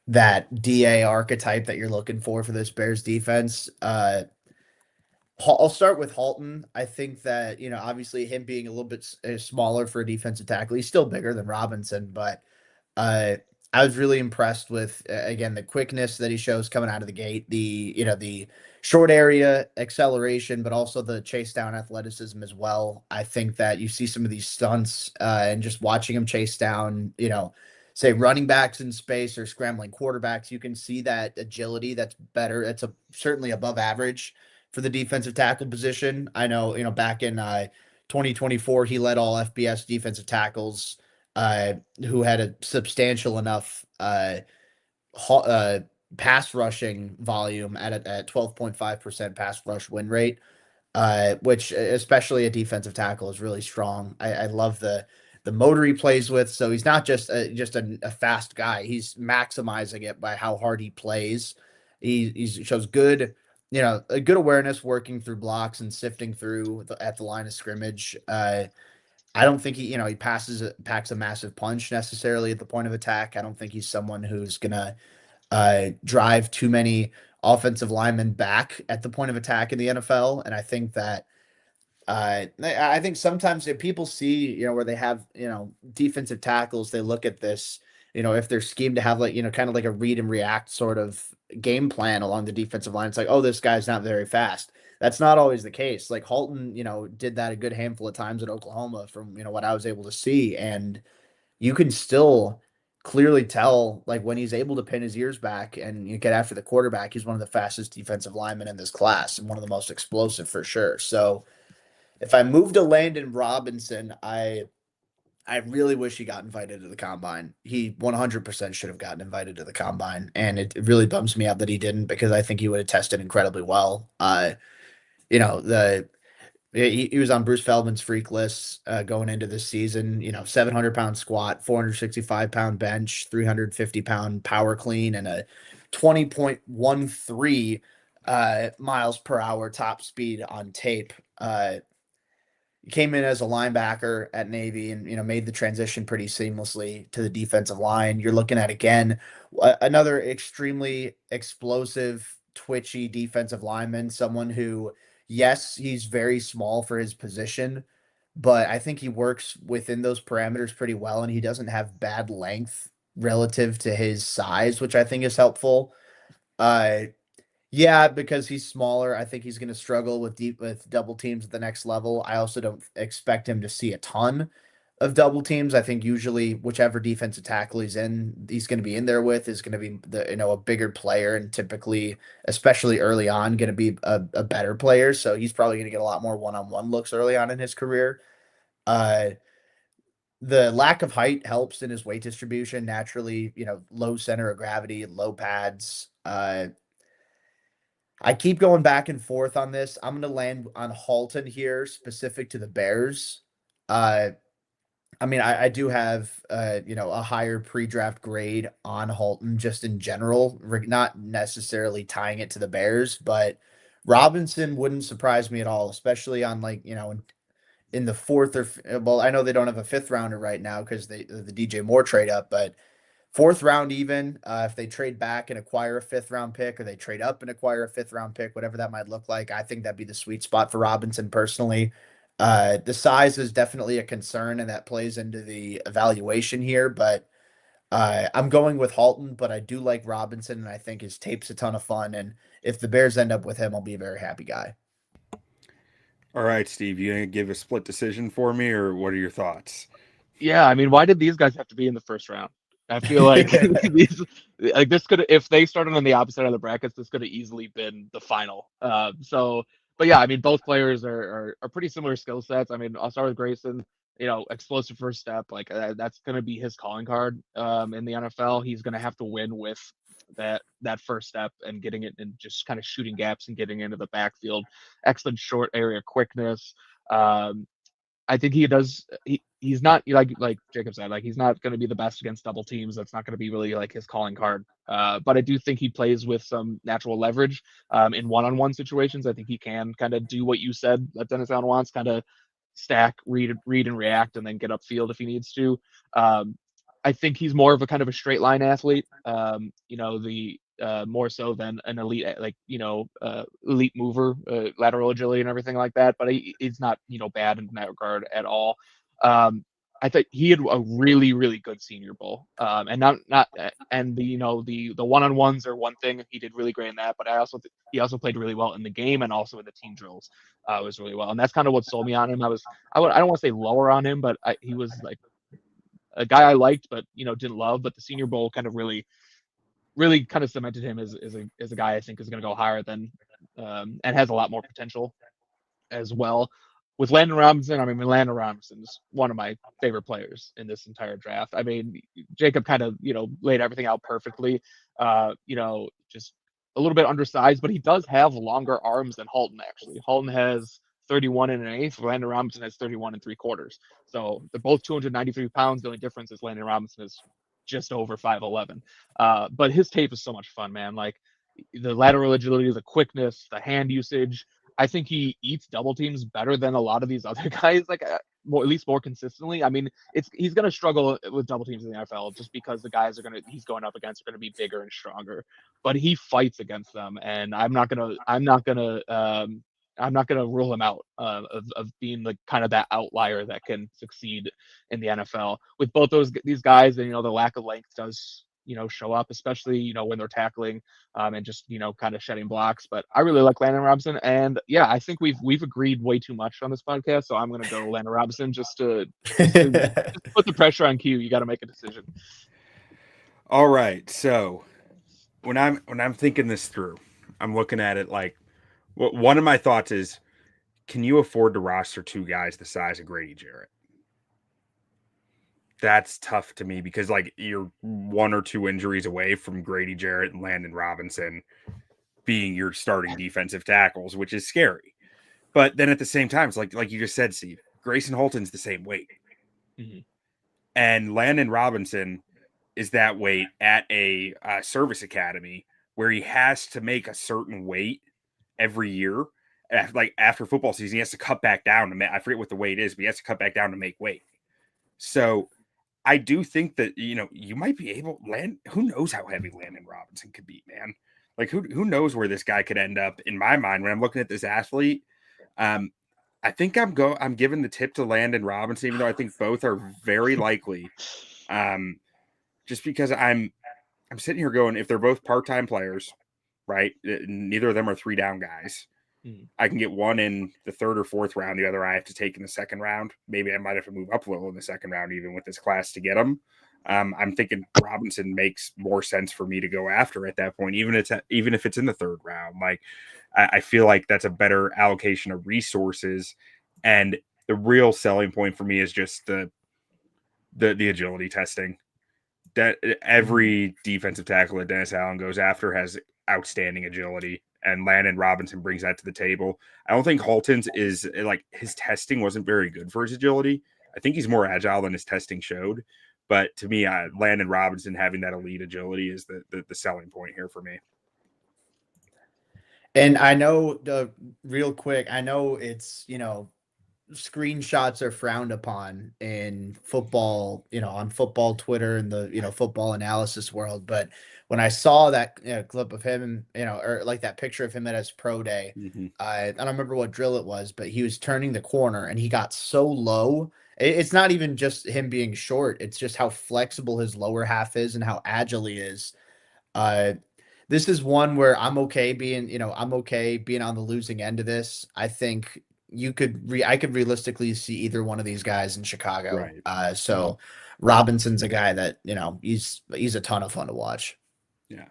that DA archetype that you're looking for this Bears defense. I'll start with Halton. I think that, obviously him being a little bit smaller for a defensive tackle, he's still bigger than Robinson, but uh, I was really impressed with, again, the quickness that he shows coming out of the gate, the short area acceleration, but also the chase down athleticism as well. I think that you see some of these stunts and just watching him chase down, say running backs in space or scrambling quarterbacks, you can see that agility that's better. It's certainly above average for the defensive tackle position. I know, back in 2024, he led all FBS defensive tackles who had a substantial enough pass rushing volume at 12.5% pass rush win rate, which especially a defensive tackle is really strong. I love the motor he plays with. So he's not just a fast guy. He's maximizing it by how hard he plays. He shows good, a good awareness working through blocks and sifting through at the line of scrimmage. I don't think he packs a massive punch necessarily at the point of attack. I don't think he's someone who's gonna drive too many offensive linemen back at the point of attack in the NFL. And I think that I think sometimes if people see, where they have, defensive tackles, they look at this, if they're schemed to have kind of like a read and react sort of game plan along the defensive line. It's like, oh, this guy's not very fast. That's not always the case. Like Halton, did that a good handful of times at Oklahoma from, what I was able to see. And you can still clearly tell, like when he's able to pin his ears back and you get after the quarterback, he's one of the fastest defensive linemen in this class and one of the most explosive for sure. So if I move to Landon Robinson, I really wish he got invited to the combine. He 100% should have gotten invited to the combine, and it really bums me out that he didn't because I think he would have tested incredibly well. You know, he was on Bruce Feldman's freak list going into this season. 700-pound squat, 465-pound bench, 350-pound power clean, and a 20.13 miles per hour top speed on tape. Came in as a linebacker at Navy and made the transition pretty seamlessly to the defensive line. You're looking at again another extremely explosive, twitchy defensive lineman, someone who, yes, he's very small for his position, but I think he works within those parameters pretty well, and he doesn't have bad length relative to his size, which I think is helpful. Uh, yeah, because he's smaller, I think he's going to struggle with double teams at the next level. I also don't expect him to see a ton of double teams. I think usually whichever defensive tackle he's going to be in there with is going to be a bigger player and typically, especially early on, going to be a better player. So he's probably going to get a lot more one-on-one looks early on in his career. The lack of height helps in his weight distribution naturally. Low center of gravity, low pads. I keep going back and forth on this. I'm going to land on Halton here, specific to the Bears. I mean, I do have, a higher pre-draft grade on Halton just in general, not necessarily tying it to the Bears, but Robinson wouldn't surprise me at all, especially on in the fourth well, I know they don't have a fifth rounder right now because the DJ Moore trade up, but fourth round even, if they trade back and acquire a fifth round pick or they trade up and acquire a fifth round pick, whatever that might look like, I think that'd be the sweet spot for Robinson personally. The size is definitely a concern and that plays into the evaluation here, but I'm going with Halton, but I do like Robinson and I think his tape's a ton of fun. And if the Bears end up with him, I'll be a very happy guy. All right, Steve, you gonna give a split decision for me or what are your thoughts? Yeah, I mean, why did these guys have to be in the first round? I feel like these, like this could, if they started on the opposite of the brackets, this could have easily been the final. But yeah, I mean, both players are pretty similar skill sets. I mean, I'll start with Gracen. Explosive first step, like that's going to be his calling card in the NFL. He's going to have to win with that first step and getting it and just kind of shooting gaps and getting into the backfield. Excellent short area quickness. I think he does. He's not like Jacob said, like he's not going to be the best against double teams. That's not going to be really like his calling card. But I do think he plays with some natural leverage in one-on-one situations. I think he can kind of do what you said that Dennis Allen wants, kind of stack, read and react, and then get upfield if he needs to. I think he's more of a kind of a straight line athlete. More so than an elite, elite mover, lateral agility and everything like that. But he's not, bad in that regard at all. I think he had a really, really good Senior Bowl, and the one-on-ones are one thing. He did really great in that, but he also played really well in the game and also in the team drills, was really well, and that's kind of what sold me on him. I don't want to say lower on him, but he was like a guy I liked, but didn't love. But the Senior Bowl kind of really kind of cemented him as a guy I think is going to go higher than and has a lot more potential as well. With Landon Robinson, Landon Robinson is one of my favorite players in this entire draft. I mean, Jacob kind of, laid everything out perfectly. Just a little bit undersized, but he does have longer arms than Halton, actually. Halton has 31 and an eighth. Landon Robinson has 31 and 3/4. So they're both 293 pounds. The only difference is Landon Robinson is just over 5'11". But his tape is so much fun, man. Like the lateral agility, the quickness, the hand usage. I think he eats double teams better than a lot of these other guys, like at least more consistently. I mean, he's going to struggle with double teams in the NFL just because the guys he's going up against are going to be bigger and stronger. But he fights against them, and I'm not gonna rule him out of being like kind of that outlier that can succeed in the NFL. With both these guys, and the lack of length does show up, especially when they're tackling and just kind of shedding blocks. But I really like Landon Robinson, and yeah, I think we've agreed way too much on this podcast, so I'm gonna go Landon Robinson just to put the pressure on Q. You got to make a decision. All right, so when I'm thinking this through, I'm looking at it like one of my thoughts is, can you afford to roster two guys the size of Grady Jarrett? That's tough to me because like you're one or two injuries away from Grady Jarrett and Landon Robinson being your starting defensive tackles, which is scary. But then at the same time, it's like you just said, Steve, Gracen Halton's the same weight. Mm-hmm. And Landon Robinson is that weight at a service academy where he has to make a certain weight every year. Like after football season, he has to cut back down to I forget what the weight is, but he has to cut back down to make weight. So I do think that, you might be able who knows how heavy Landon Robinson could be, man. Like who knows where this guy could end up in my mind when I'm looking at this athlete. I think I'm giving the tip to Landon Robinson, even though I think both are very likely. Just because I'm sitting here going, if they're both part-time players, right? Neither of them are 3-down guys. I can get one in the third or fourth round. The other I have to take in the second round. Maybe I might have to move up a little in the second round, even with this class to get them. I'm thinking Robinson makes more sense for me to go after at that point, even if it's in the third round. Like I feel like that's a better allocation of resources. And the real selling point for me is just the agility testing. That every defensive tackle that Dennis Allen goes after has outstanding agility. And Landon Robinson brings that to the table. I don't think Halton's is like his testing wasn't very good for his agility. I think he's more agile than his testing showed. But to me, Landon Robinson having that elite agility is the selling point here for me. And I know real quick, I know it's, screenshots are frowned upon in football, on football Twitter and the, football analysis world. But when I saw that clip of him, or like that picture of him at his pro day, I don't remember what drill it was, but he was turning the corner and he got so low. It's not even just him being short. It's just how flexible his lower half is and how agile he is. This is one where I'm okay being on the losing end of this. I think I could realistically see either one of these guys in Chicago. Right. So Robinson's a guy that, he's a ton of fun to watch. Yeah.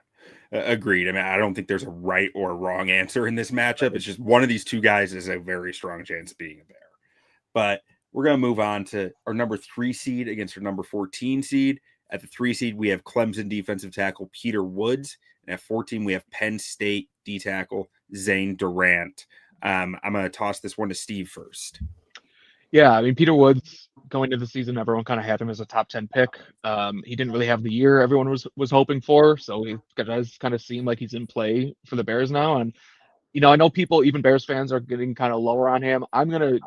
Agreed. I mean, I don't think there's a right or a wrong answer in this matchup. It's just one of these two guys is a very strong chance of being a Bear. But we're going to move on to our number 3 seed against our number 14 seed. At the 3 seed, we have Clemson defensive tackle Peter Woods. And at 14, we have Penn State D tackle Zane Durant. I'm going to toss this one to Steve first. Yeah, I mean, Peter Woods going into the season, everyone kind of had him as a top 10 pick. He didn't really have the year everyone was hoping for, so he does kind of seem like he's in play for the Bears now. And I know people, even Bears fans, are getting kind of lower on him. I'm gonna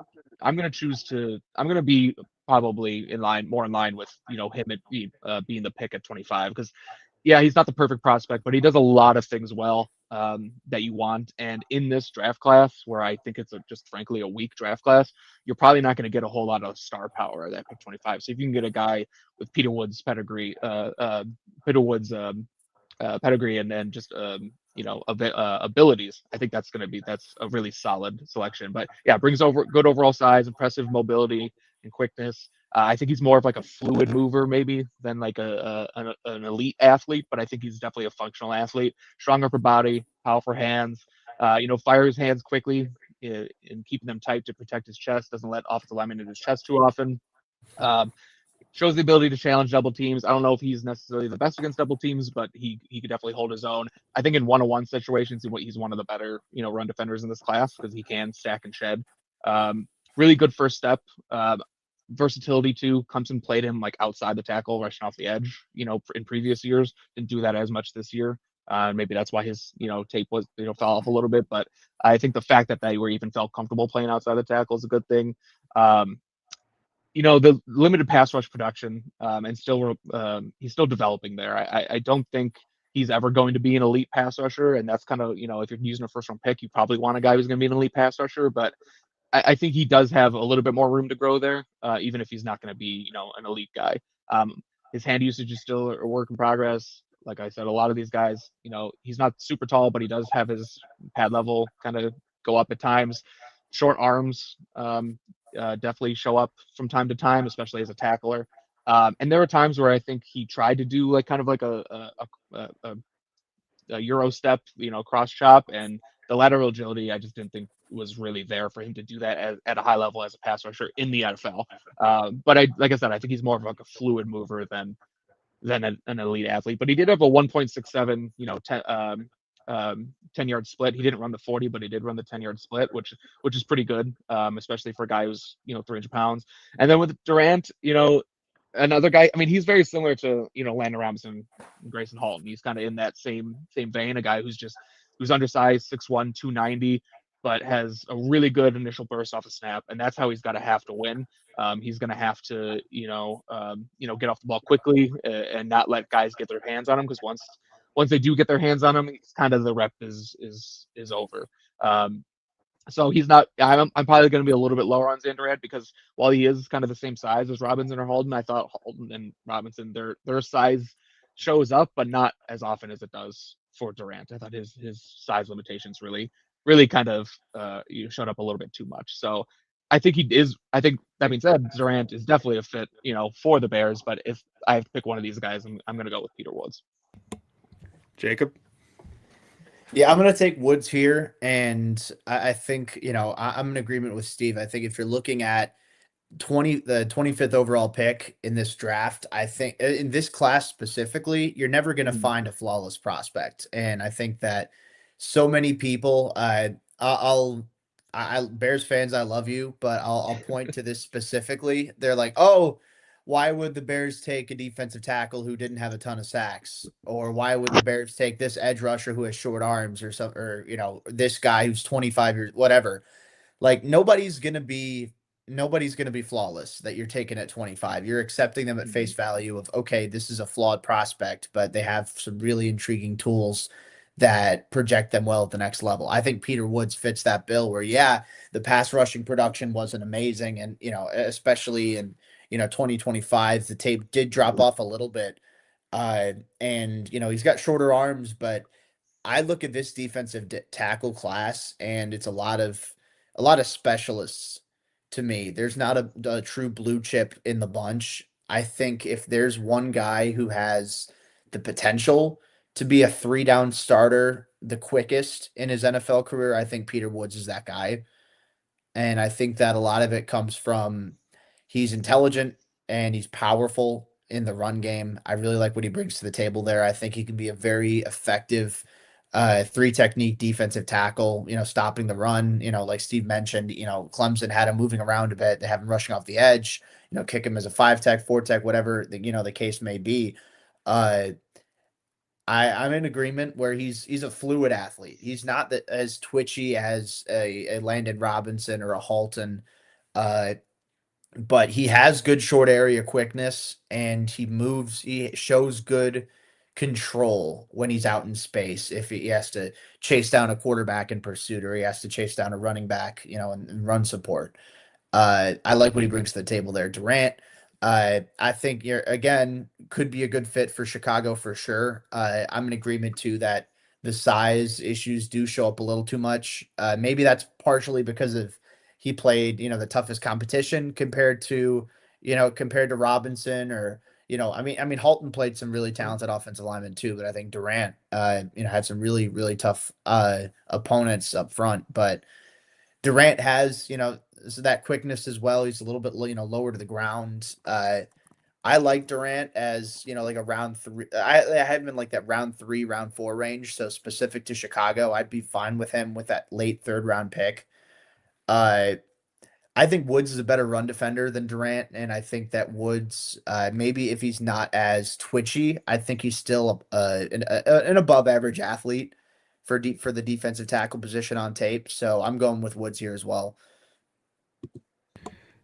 be probably more in line with him being the pick at 25, because he's not the perfect prospect, but he does a lot of things well that you want. And in this draft class, where I think it's just frankly a weak draft class, you're probably not going to get a whole lot of star power at that pick 25. So if you can get a guy with Peter Woods' pedigree, pedigree, and then just abilities, I think that's a really solid selection. But brings over good overall size, impressive mobility and quickness. I think he's more of like a fluid mover maybe than like an elite athlete, but I think he's definitely a functional athlete. Strong upper body, powerful hands. Fires his hands quickly and keeping them tight to protect his chest. Doesn't let offensive linemen in his chest too often. Shows the ability to challenge double teams. I don't know if he's necessarily the best against double teams, but he could definitely hold his own. I think in one-on-one situations, he's one of the better run defenders in this class because he can stack and shed. Really good first step. Versatility too. Clemson played him like outside the tackle, rushing off the edge. In previous years, didn't do that as much this year. Maybe that's why his tape was fell off a little bit. But I think the fact that they were even felt comfortable playing outside the tackle is a good thing. The limited pass rush production, and still he's still developing there. I don't think he's ever going to be an elite pass rusher, and that's kind of if you're using a first round pick, you probably want a guy who's going to be an elite pass rusher. But I think he does have a little bit more room to grow there, even if he's not going to be an elite guy. His hand usage is still a work in progress. Like I said, a lot of these guys, he's not super tall, but he does have his pad level kind of go up at times. Short arms, definitely show up from time to time, especially as a tackler. And there were times where I think he tried to do like kind of like a Euro step, cross chop, and the lateral agility I just didn't think was really there for him to do that at a high level as a pass rusher in the NFL. But like I said, I think he's more of like a fluid mover than an elite athlete. But he did have a 1.67, 10-yard split. He didn't run the 40, but he did run the 10-yard split, which is pretty good, especially for a guy who's 300 pounds. And then with Durant, another guy. I mean, he's very similar to Landon Robinson and Gracen Halton. He's kind of in that same vein. A guy who's undersized, 6'1", 290, but has a really good initial burst off the snap, and that's how he's got to have to win. He's going to have to get off the ball quickly and not let guys get their hands on him, because once they do get their hands on him, it's kind of the rep is over. So he's not. I'm probably going to be a little bit lower on Zane Durant, because while he is kind of the same size as Robinson or Halton, I thought Halton and Robinson, their size shows up, but not as often as it does for Durant. I thought his size limitations really kind of showed up a little bit too much. So I think he is. I think that being said, Durant is definitely a fit for the Bears. But if I have to pick one of these guys, I'm going to go with Peter Woods. Jacob? Yeah, I'm going to take Woods here, and I think, I'm in agreement with Steve. I think if you're looking at the 25th overall pick in this draft, I think in this class specifically, you're never going to find a flawless prospect. And I think that so many people, Bears fans, I love you, but I'll point to this specifically. They're like, oh, why would the Bears take a defensive tackle who didn't have a ton of sacks? Or why would the Bears take this edge rusher who has short arms or something, or, this guy who's 25 years, whatever. Like nobody's going to be flawless that you're taking at 25. You're accepting them at face value of, okay, this is a flawed prospect, but they have some really intriguing tools that project them well at the next level. I think Peter Woods fits that bill where, the pass rushing production wasn't amazing. And, especially in, 2025, the tape did drop off a little bit. And, he's got shorter arms, but I look at this defensive tackle class and it's a lot of specialists to me. There's not a true blue chip in the bunch. I think if there's one guy who has the potential to be a 3-down starter the quickest in his NFL career, I think Peter Woods is that guy. And I think that a lot of it comes from he's intelligent and he's powerful in the run game. I really like what he brings to the table there. I think he can be a very effective three technique defensive tackle, stopping the run. Like Steve mentioned, Clemson had him moving around a bit. They have him rushing off the edge, kick him as a 5 tech, 4 tech, whatever the case may be. I'm in agreement where he's a fluid athlete. He's not as twitchy as a Landon Robinson or a Halton, uh, but he has good short area quickness and he shows good control when he's out in space. If he has to chase down a quarterback in pursuit or he has to chase down a running back, and run support. I like what he brings to the table there. Durant, I think again could be a good fit for Chicago for sure. I'm in agreement too that the size issues do show up a little too much. Maybe that's partially because of he played the toughest competition compared to Robinson or I mean Halton played some really talented offensive linemen too, but I think Durant had some really really tough opponents up front, but Durant has, so that quickness as well. He's a little bit, lower to the ground. I like Durant as, like a round 3. I have him in like that round 3, round 4 range. So specific to Chicago, I'd be fine with him with that late 3rd round pick. I think Woods is a better run defender than Durant, and I think that Woods, maybe if he's not as twitchy, I think he's still an above average athlete for the defensive tackle position on tape. So I'm going with Woods here as well.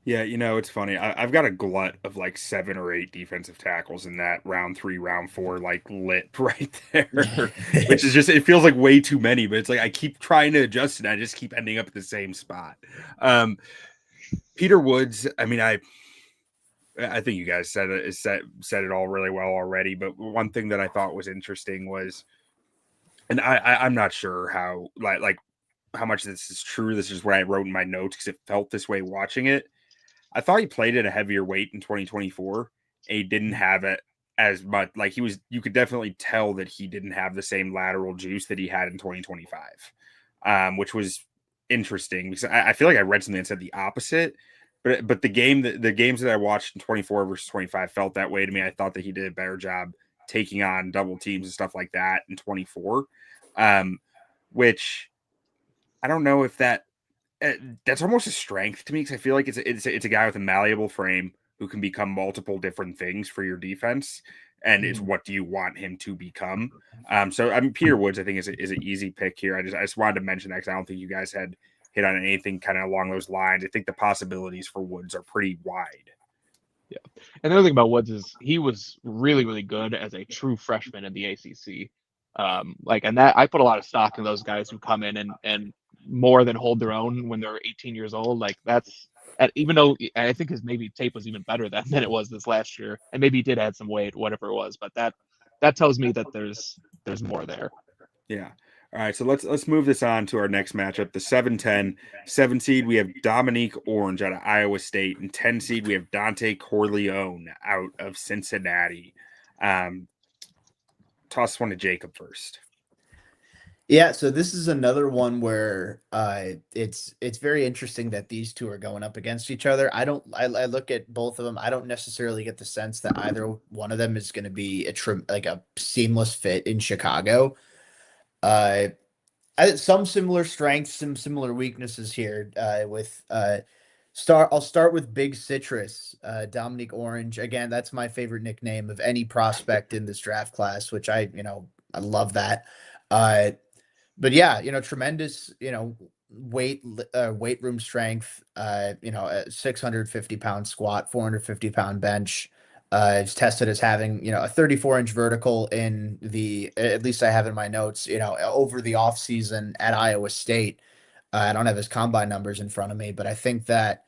Yeah, it's funny. I've got a glut of like 7 or 8 defensive tackles in that round 3, round 4, like lit right there, which is just, it feels like way too many, but it's like I keep trying to adjust and I just keep ending up at the same spot. Peter Woods, I mean, I think you guys said it all really well already, but one thing that I thought was interesting was, and I'm not sure how like how much this is true. This is what I wrote in my notes because it felt this way watching it. I thought he played at a heavier weight in 2024 and he didn't have it as much. Like you could definitely tell that he didn't have the same lateral juice that he had in 2025, which was interesting because I feel like I read something that said the opposite. But the games that I watched in 24 versus 25 felt that way to me. I thought that he did a better job taking on double teams and stuff like that in 24, which I don't know if that's almost a strength to me because I feel like it's a guy with a malleable frame who can become multiple different things for your defense, and it's what do you want him to become. So I mean, Peter Woods I think is an easy pick here. I just wanted to mention that because I don't think you guys had hit on anything kind of along those lines. I think the possibilities for Woods are pretty wide. Yeah, and the other thing about Woods is he was really really good as a true freshman in the ACC. And that I put a lot of stock in those guys who come in and more than hold their own when they're 18 years old. Like that's, even though I think his maybe tape was even better than it was this last year, and maybe he did add some weight, whatever it was, but that tells me that there's more there. Yeah. All right, so let's move this on to our next matchup. The 7-10 7 seed, we have Domonique Orange out of Iowa State, and 10 seed we have Dontay Corleone out of Cincinnati. Toss one to Jacob first. Yeah, so this is another one where it's very interesting that these two are going up against each other. I look at both of them. I don't necessarily get the sense that either one of them is going to be a seamless fit in Chicago. Some similar strengths, some similar weaknesses here. I'll start with Big Citrus, Domonique Orange. Again, that's my favorite nickname of any prospect in this draft class, which I love that. But yeah, tremendous, weight room strength, 650-pound squat, 450-pound bench. It's tested as having, a 34-inch vertical in at least I have in my notes, over the off season at Iowa State. I don't have his combine numbers in front of me, but I think that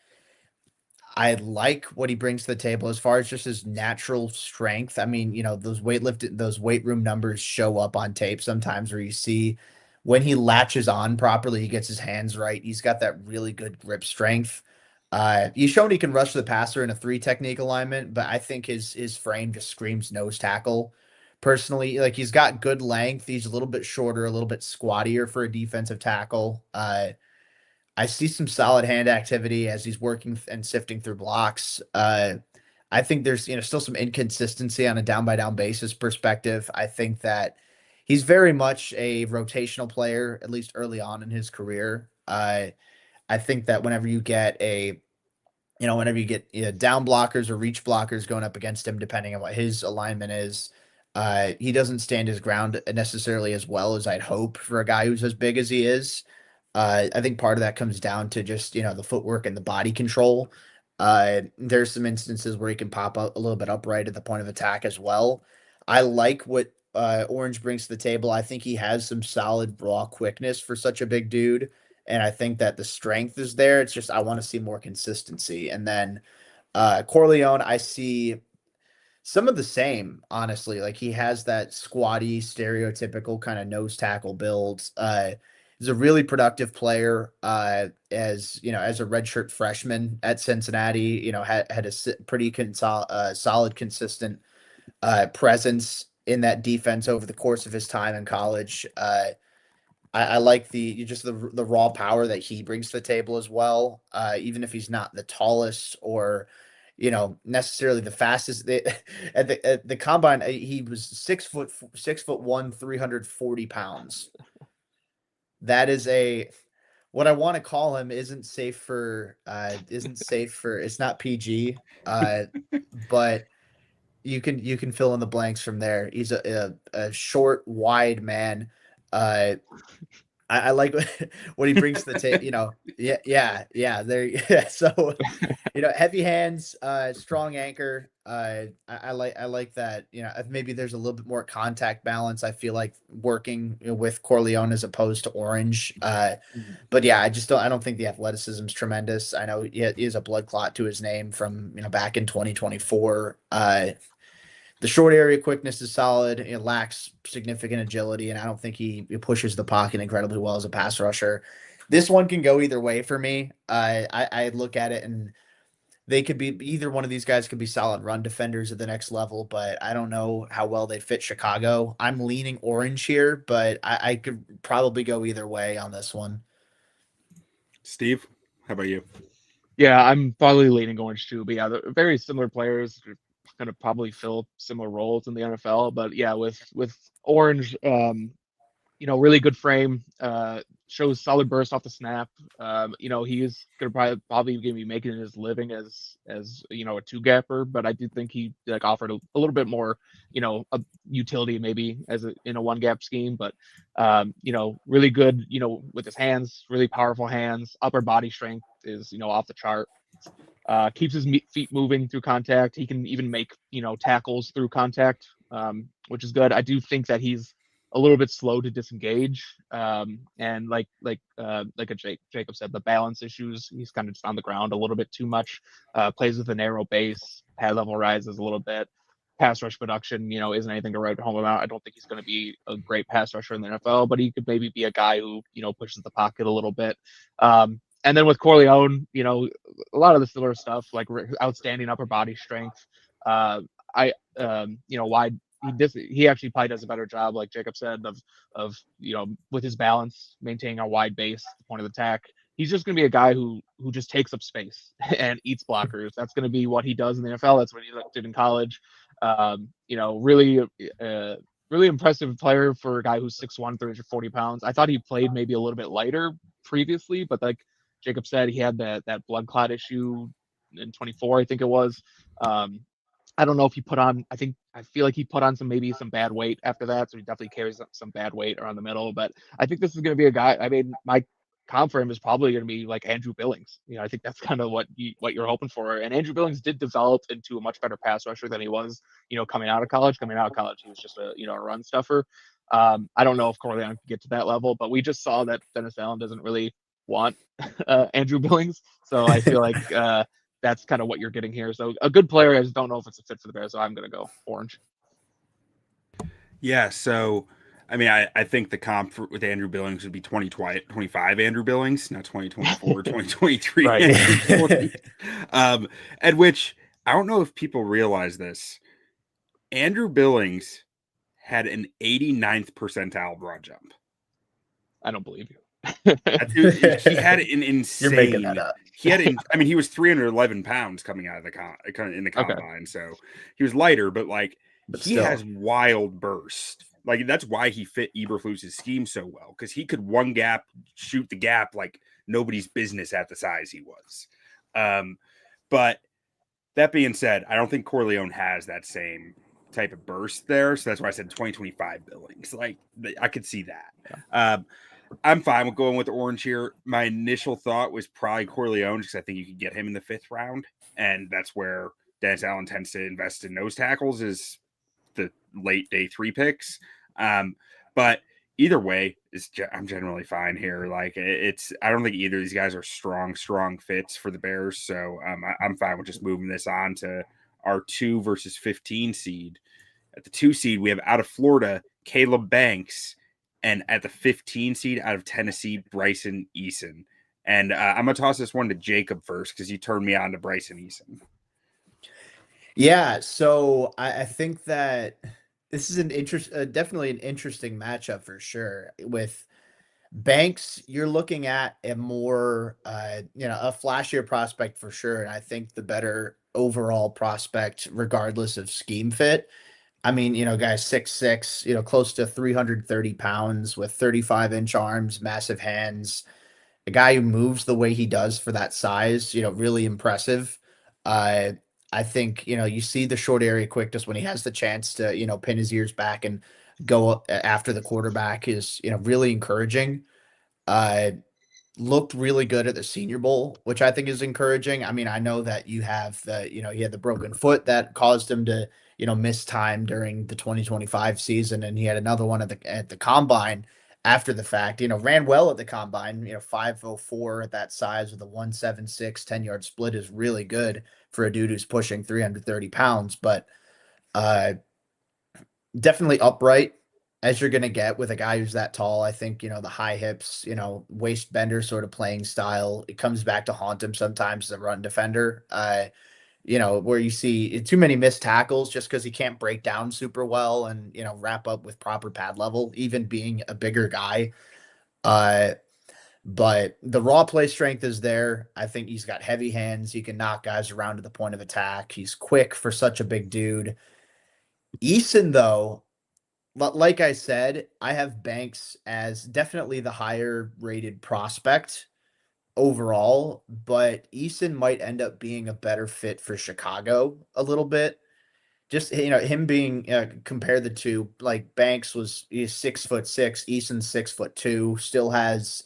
I like what he brings to the table as far as just his natural strength. I mean, those weight room numbers show up on tape sometimes where you see when he latches on properly, he gets his hands right. He's got that really good grip strength. He's shown he can rush the passer in a 3 technique alignment, but I think his frame just screams nose tackle. Personally, like he's got good length. He's a little bit shorter, a little bit squattier for a defensive tackle. I see some solid hand activity as he's working and sifting through blocks. I think there's still some inconsistency on a down by down basis perspective. I think that he's very much a rotational player, at least early on in his career. I think that whenever you get down blockers or reach blockers going up against him, depending on what his alignment is, he doesn't stand his ground necessarily as well as I'd hope for a guy who's as big as he is. I think part of that comes down to just the footwork and the body control. There's some instances where he can pop up a little bit upright at the point of attack as well. I like what Orange brings to the table. I think he has some solid raw quickness for such a big dude. And I think that the strength is there. It's just I want to see more consistency. And then Corleone, I see some of the same, honestly. Like he has that squatty, stereotypical kind of nose tackle build. He's a really productive player. As as a redshirt freshman at Cincinnati, had a pretty solid, consistent presence in that defense over the course of his time in college. I like the raw power that he brings to the table as well. Even if he's not the tallest or necessarily the fastest. At the combine, he was 6'1", 340 pounds. That is what I want to call him isn't safe for it's not PG. But you can fill in the blanks from there. He's a short, wide man. I like what he brings to the table. Yeah. There, yeah. So, heavy hands, strong anchor. I like that. Maybe there's a little bit more contact balance. I feel like working with Corleone as opposed to Orange. But yeah, I don't think the athleticism is tremendous. I know he is a blood clot to his name from back in 2024. The short area quickness is solid. It lacks significant agility, and I don't think he pushes the pocket incredibly well as a pass rusher. This one can go either way for me. I look at it, and they could be either one of these guys could be solid run defenders at the next level, but I don't know how well they fit Chicago. I'm leaning Orange here, but I could probably go either way on this one. Steve, how about you? Yeah, I'm probably leaning Orange too. But yeah, they're very similar players. Going to probably fill similar roles in the NFL. But yeah, with Orange, really good frame, shows solid burst off the snap. He is going to probably going to be making his living as a two gapper, but I do think he offered a little bit more, a utility maybe in a one gap scheme, but really good, with his hands, really powerful hands, upper body strength is, off the chart. Keeps his feet moving through contact. He can even make, tackles through contact, which is good. I do think that he's a little bit slow to disengage. And like Jacob said, the balance issues, he's kind of just on the ground a little bit too much, plays with a narrow base, pad level rises a little bit. Pass rush production, isn't anything to write home about. I don't think he's going to be a great pass rusher in the NFL, but he could maybe be a guy who, pushes the pocket a little bit. And then with Corleone, a lot of the similar stuff, like outstanding upper body strength. Wide. He actually probably does a better job, like Jacob said, of with his balance, maintaining a wide base at the point of attack. He's just going to be a guy who just takes up space and eats blockers. That's going to be what he does in the NFL. That's what he did in college. Really impressive player for a guy who's 6'1", 340 pounds. I thought he played maybe a little bit lighter previously, but like Jacob said, he had that blood clot issue in 24, I think it was. I don't know if he I feel like he put on some bad weight after that. So he definitely carries some bad weight around the middle, but I think this is going to be a guy. I mean, my comp for him is probably going to be like Andrew Billings. I think that's kind of what you're hoping for. And Andrew Billings did develop into a much better pass rusher than he was, coming out of college. Coming out of college, he was just a run stuffer. I don't know if Corleone can get to that level, but we just saw that Dennis Allen doesn't really want Andrew Billings. So I feel like that's kind of what you're getting here. So a good player. I just don't know if it's a fit for the Bears. So I'm going to go Orange. Yeah. So I mean, I think the comp with Andrew Billings would be 2025 Andrew Billings, not 2024, 2023 Right. Andrew Billings. At which I don't know if people realize this. Andrew Billings had an 89th percentile broad jump. I don't believe you. He had an You're making insane. that up. I mean, he was 311 pounds coming out of the combine, so he was lighter, but like But he still. has wild burst. Like that's why he fit Eberflus's scheme so well, because he could one gap shoot the gap like nobody's business at the size he was. But that being said, I don't think Corleone has that same type of burst there, so that's why I said 2025 Billings. Like I could see that. Yeah. I'm fine with going with Orange here. My initial thought was probably Corleone because I think you could get him in the 5th round, and that's where Dennis Allen tends to invest in nose tackles is the late day 3 picks. But either way, I'm generally fine here. Like I don't think either of these guys are strong fits for the Bears, so I'm fine with just moving this on to our 2 versus 15 seed. At the 2 seed, we have out of Florida Caleb Banks. And at the 15 seed out of Tennessee, Bryson Eason. And I'm going to toss this one to Jacob first because you turned me on to Bryson Eason. Yeah, so I think that this is definitely an interesting matchup for sure. With Banks, you're looking at a more, a flashier prospect for sure. And I think the better overall prospect, regardless of scheme fit. I mean, guys 6'6", close to 330 pounds with 35-inch arms, massive hands. A guy who moves the way he does for that size, really impressive. Uh, I think, you see the short area quickness when he has the chance to, pin his ears back and go after the quarterback is, really encouraging. Uh, Looked really good at the Senior Bowl, which I think is encouraging. I mean, I know that you have he had the broken foot that caused him to, miss time during the 2025 season, and he had another one at the combine after the fact. Ran well at the combine. 504 at that size with a 176 10-yard split is really good for a dude who's pushing 330 pounds, but definitely upright as you're going to get with a guy who's that tall. I think, the high hips, waist bender sort of playing style. It comes back to haunt him sometimes as a run defender, where you see too many missed tackles just because he can't break down super well and, wrap up with proper pad level, even being a bigger guy. But the raw play strength is there. I think he's got heavy hands. He can knock guys around to the point of attack. He's quick for such a big dude. Eason, though, like I said, I have Banks as definitely the higher rated prospect overall, but Eason might end up being a better fit for Chicago a little bit. Just, him being compare the two, like Banks he's 6'6", Eason's 6'2", still has,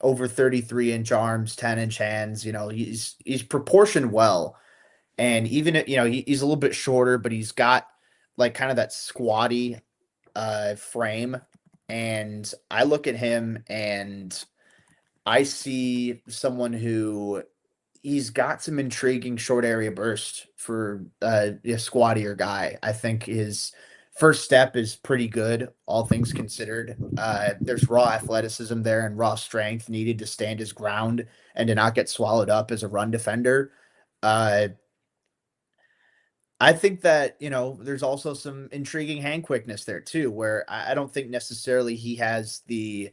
over 33-inch arms, 10-inch hands. He's proportioned well. And even if, he's a little bit shorter, but he's got like kind of that squatty frame. And I look at him and I see someone who he's got some intriguing short area burst for a squattier guy. I think his first step is pretty good, all things considered. There's raw athleticism there and raw strength needed to stand his ground and to not get swallowed up as a run defender. I think that, there's also some intriguing hand quickness there too, where I don't think necessarily he has the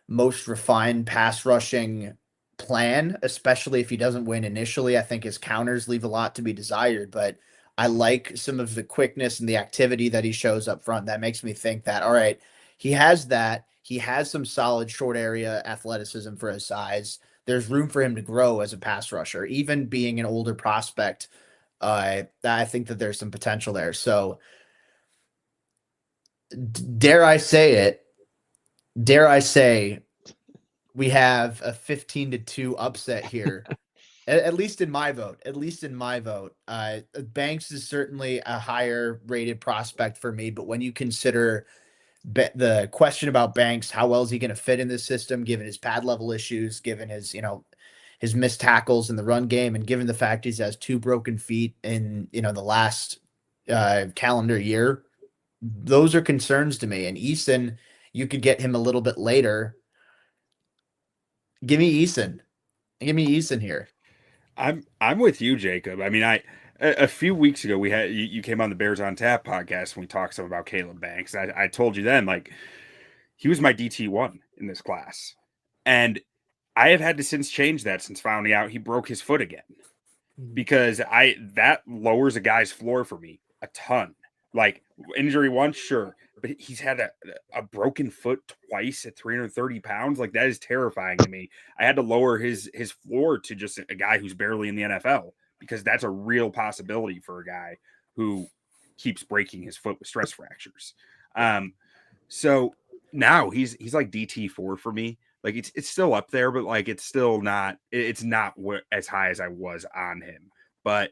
most refined pass rushing plan, especially if he doesn't win initially. I think his counters leave a lot to be desired, but I like some of the quickness and the activity that he shows up front. That makes me think that, all right, he has that. He has some solid short area athleticism for his size. There's room for him to grow as a pass rusher, even being an older prospect. I think that there's some potential there. So dare I say, we have a 15-2 upset here. At least in my vote. Banks is certainly a higher rated prospect for me, but when you consider the question about Banks, how well is he going to fit in this system, given his pad level issues, given his, his missed tackles in the run game, and given the fact he has 2 broken feet in, the last calendar year, those are concerns to me. And Eason, you could get him a little bit later. Give me Eason. Give me Eason here. I'm with you, Jacob. I mean, a few weeks ago we had you came on the Bears on Tap podcast and we talked some about Caleb Banks. I told you then, like, he was my DT1 in this class, and I have had to since change that since finding out he broke his foot again, because that lowers a guy's floor for me a ton. Like, injury once, sure, but he's had a broken foot twice at 330 pounds. Like, that is terrifying to me. I had to lower his floor to just a guy who's barely in the NFL, because that's a real possibility for a guy who keeps breaking his foot with stress fractures. So now he's like DT4 for me. Like, it's still up there, but like it's still not as high as I was on him. But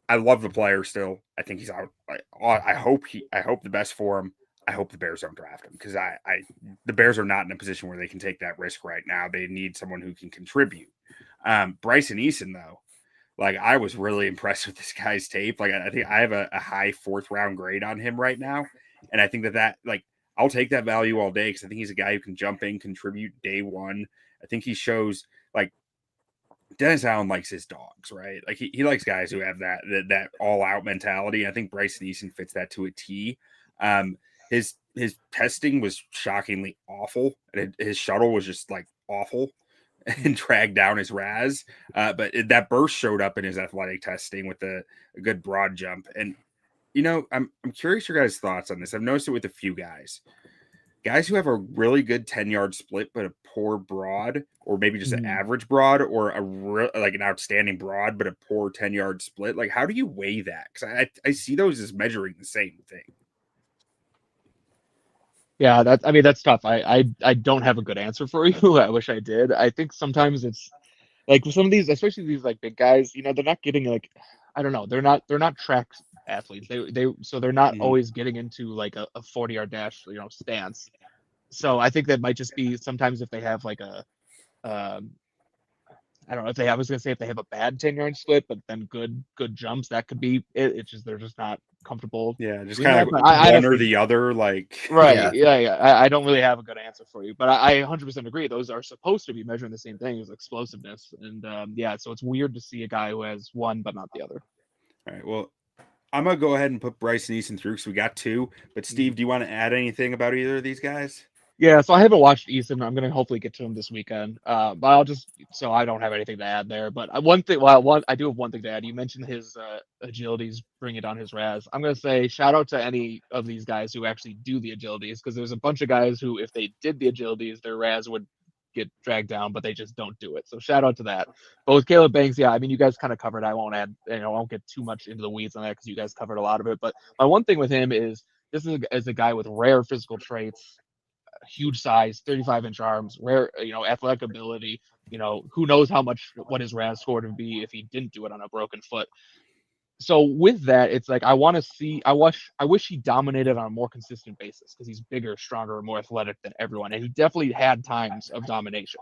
I love the player still. I think he's out. I hope the best for him. I hope the Bears don't draft him, because the Bears are not in a position where they can take that risk right now. They need someone who can contribute. Bryson Eason, though, like, I was really impressed with this guy's tape. Like, I think I have a high 4th round grade on him right now, and I think that like, I'll take that value all day, because I think he's a guy who can jump in, contribute day one. I think he shows, like, Dennis Allen likes his dogs, right? Like, he likes guys who have that all out mentality. I think Bryson Eason fits that to a T. His testing was shockingly awful. His shuttle was just like awful and dragged down his RAS. But that burst showed up in his athletic testing with a good broad jump. And, you know, I'm curious your guys' thoughts on this. I've noticed it with a few guys who have a really good 10-yard split, but a poor broad, or maybe just an average broad, or like an outstanding broad, but a poor 10-yard split. Like, how do you weigh that? Because I see those as measuring the same thing. Yeah, that's tough. I don't have a good answer for you. I wish I did. I think sometimes it's like with some of these, especially these like big guys, you know, they're not getting like, I don't know, they're not track athletes. So they're not always getting into like a 40-yard dash, you know, stance. So I think that might just be sometimes if they have like um, I don't know if they, I was gonna say if they have a bad 10-yard split, but then good jumps, that could be it. It's just they're just not comfortable Yeah, just doing kind that. of But one or honestly, the other. Like, right, yeah. I don't really have a good answer for you, but I 100% agree. Those are supposed to be measuring the same thing as explosiveness, and yeah, so it's weird to see a guy who has one but not the other. all right, well, I'm gonna go ahead and put Bryson Eason through, because we got 2. But Steve, do you want to add anything about either of these guys? Yeah, so I haven't watched Eason. I'm gonna hopefully get to him this weekend. But I'll just so I don't have anything to add there. But one thing, well, I do have one thing to add. You mentioned his agilities bringing down his RAS. I'm gonna say shout out to any of these guys who actually do the agilities, because there's a bunch of guys who, if they did the agilities, their RAS would get dragged down, but they just don't do it. So shout out to that. But with Caleb Banks, yeah, I mean, you guys kind of covered. I won't add, I won't get too much into the weeds on that because you guys covered a lot of it. But my one thing with him is this is a guy with rare physical traits, huge size, 35-inch arms, rare, athletic ability. Who knows what his RAS score would be if he didn't do it on a broken foot. So with that, it's like I wish he dominated on a more consistent basis, because he's bigger, stronger, more athletic than everyone, and he definitely had times of domination.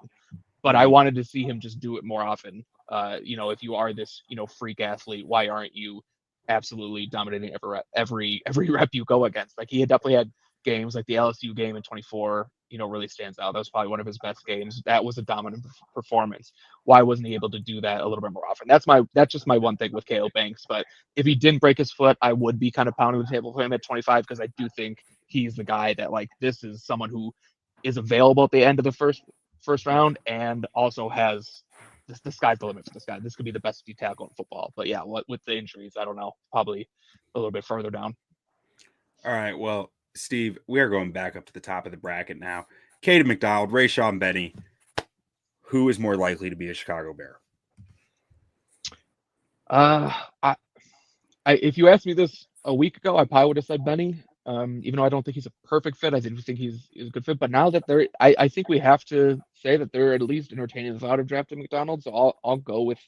But I wanted to see him just do it more often. If you are this freak athlete, why aren't you absolutely dominating every rep you go against? Like, he had definitely had games like the LSU game in 24, really stands out. That was probably one of his best games. That was a dominant performance. Why wasn't he able to do that a little bit more often? That's just my one thing with Caleb Banks. But if he didn't break his foot, I would be kind of pounding the table for him at 25, because I do think he's the guy that, like, this is someone who is available at the end of the first round, and also has the sky's the limit for this guy. This could be the best D tackle in football. But yeah, what with the injuries, I don't know. Probably a little bit further down. All right, well, Steve, we are going back up to the top of the bracket now. Kayden McDonald, Rayshaun Benny. Who is more likely to be a Chicago Bear? If you asked me this a week ago, I probably would have said Benny. Even though I don't think he's a perfect fit, I do think he's a good fit. But now that I think we have to say that they're at least entertaining the thought of drafting McDonald. So I'll go with,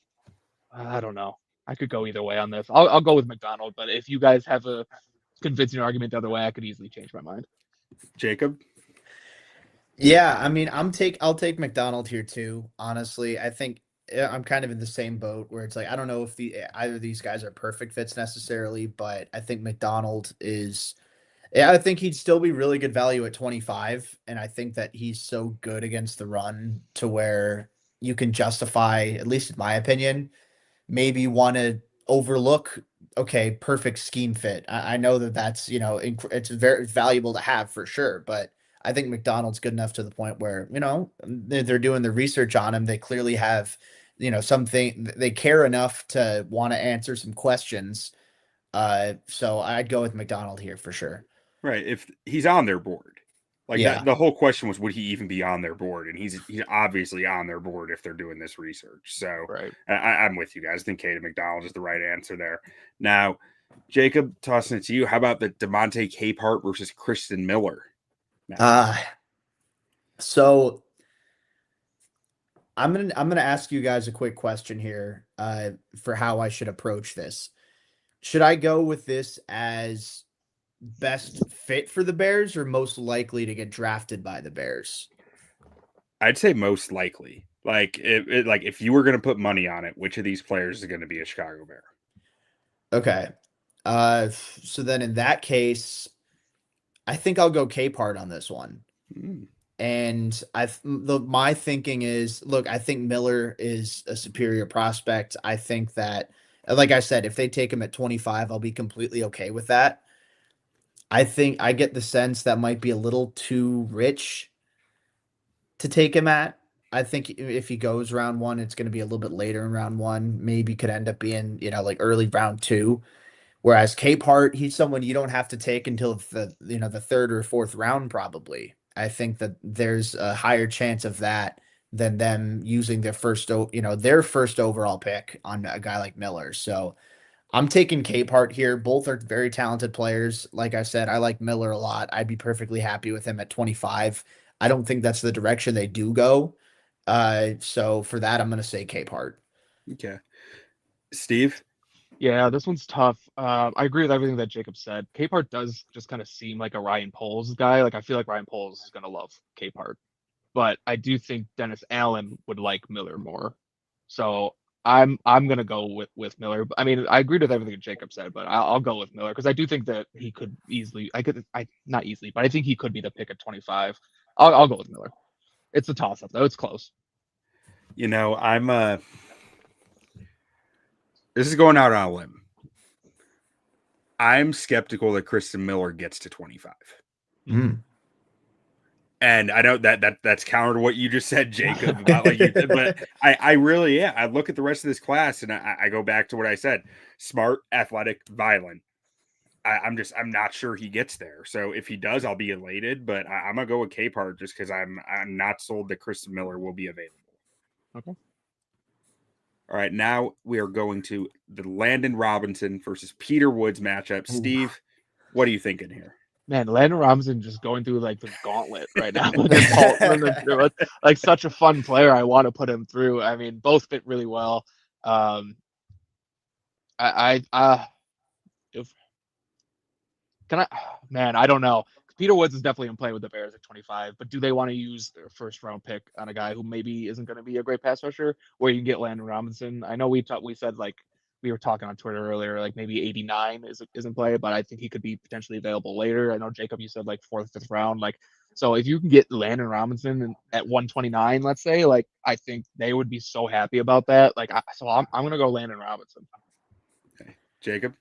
I don't know. I could go either way on this. I'll go with McDonald. But if you guys have a convincing argument the other way, I could easily change my mind. Jacob? Yeah, I mean, I'll take McDonald here too. Honestly, I think I'm kind of in the same boat where it's like I don't know if either of these guys are perfect fits necessarily, but I think McDonald is Yeah, I think he'd still be really good value at 25, and I think that he's so good against the run to where you can justify, at least in my opinion, maybe want to overlook, okay, perfect scheme fit. I know that that's, it's very valuable to have for sure, but I think McDonald's good enough to the point where, they're doing the research on him. They clearly have, something they care enough to want to answer some questions. So I'd go with McDonald here for sure. Right. If he's on their board. Like that, Yeah. the whole question was, would he even be on their board? And he's obviously on their board if they're doing this research. So Right. I'm with you guys. I think Kayden McDonald is the right answer there. Now, Jacob, tossing it to you. How about the DeMonte Capehart versus Christen Miller? So I'm gonna ask you guys a quick question here, for how I should approach this. Should I go with this as best fit for the Bears or most likely to get drafted by the Bears? I'd say most likely. Like if you were going to put money on it, which of these players is going to be a Chicago Bear? Okay. So then in that case, I think I'll go Capehart on this one. And my thinking is, look, I think Miller is a superior prospect. I think that, like I said, if they take him at 25, I'll be completely okay with that. I think I get the sense that might be a little too rich to take him at. I think if he goes round one, it's going to be a little bit later in round one. Maybe could end up being, like early round two. Whereas Capehart, he's someone you don't have to take until the third or fourth round, probably. I think that there's a higher chance of that than them using their first overall pick on a guy like Miller. So I'm taking Capehart here. Both are very talented players. Like I said, I like Miller a lot. I'd be perfectly happy with him at 25. I don't think that's the direction they do go. So for that, I'm going to say Capehart. Okay. Steve? Yeah, this one's tough. I agree with everything that Jacob said. Capehart does just kind of seem like a Ryan Poles guy. Like I feel like Ryan Poles is gonna love Capehart, but I do think Dennis Allen would like Miller more. So I'm gonna go with Miller. I mean, I agreed with everything that Jacob said, but I'll go with Miller because I do think that he could easily. I not easily, but I think he could be the pick at 25. I'll go with Miller. It's a toss up though. It's close. I'm this is going out on a limb. I'm skeptical that Christen Miller gets to 25. And I know that's counter to what you just said, Jacob, about but I really I look at the rest of this class and I go back to what I said: smart, athletic, violent. I'm not sure he gets there. So if he does, I'll be elated. But I'm gonna go with Capehart just because I'm not sold that Christen Miller will be available. Okay. All right, now we are going to the Landon Robinson versus Peter Woods matchup. Steve, what are you thinking here? Man, Landon Robinson just going through like the gauntlet right now against Halton. Like such a fun player. I want to put him through. I mean, both fit really well. If can I, man, I don't know. Peter Woods is definitely in play with the Bears at 25, but do they want to use their first round pick on a guy who maybe isn't going to be a great pass rusher, or you can get Landon Robinson? I know we said like we were talking on Twitter earlier, like maybe 89 is in play, but I think he could be potentially available later. I know Jacob, you said like fourth, fifth round, like so if you can get Landon Robinson at 129, let's say, like I think they would be so happy about that. Like so I'm gonna go Landon Robinson. Okay. Jacob.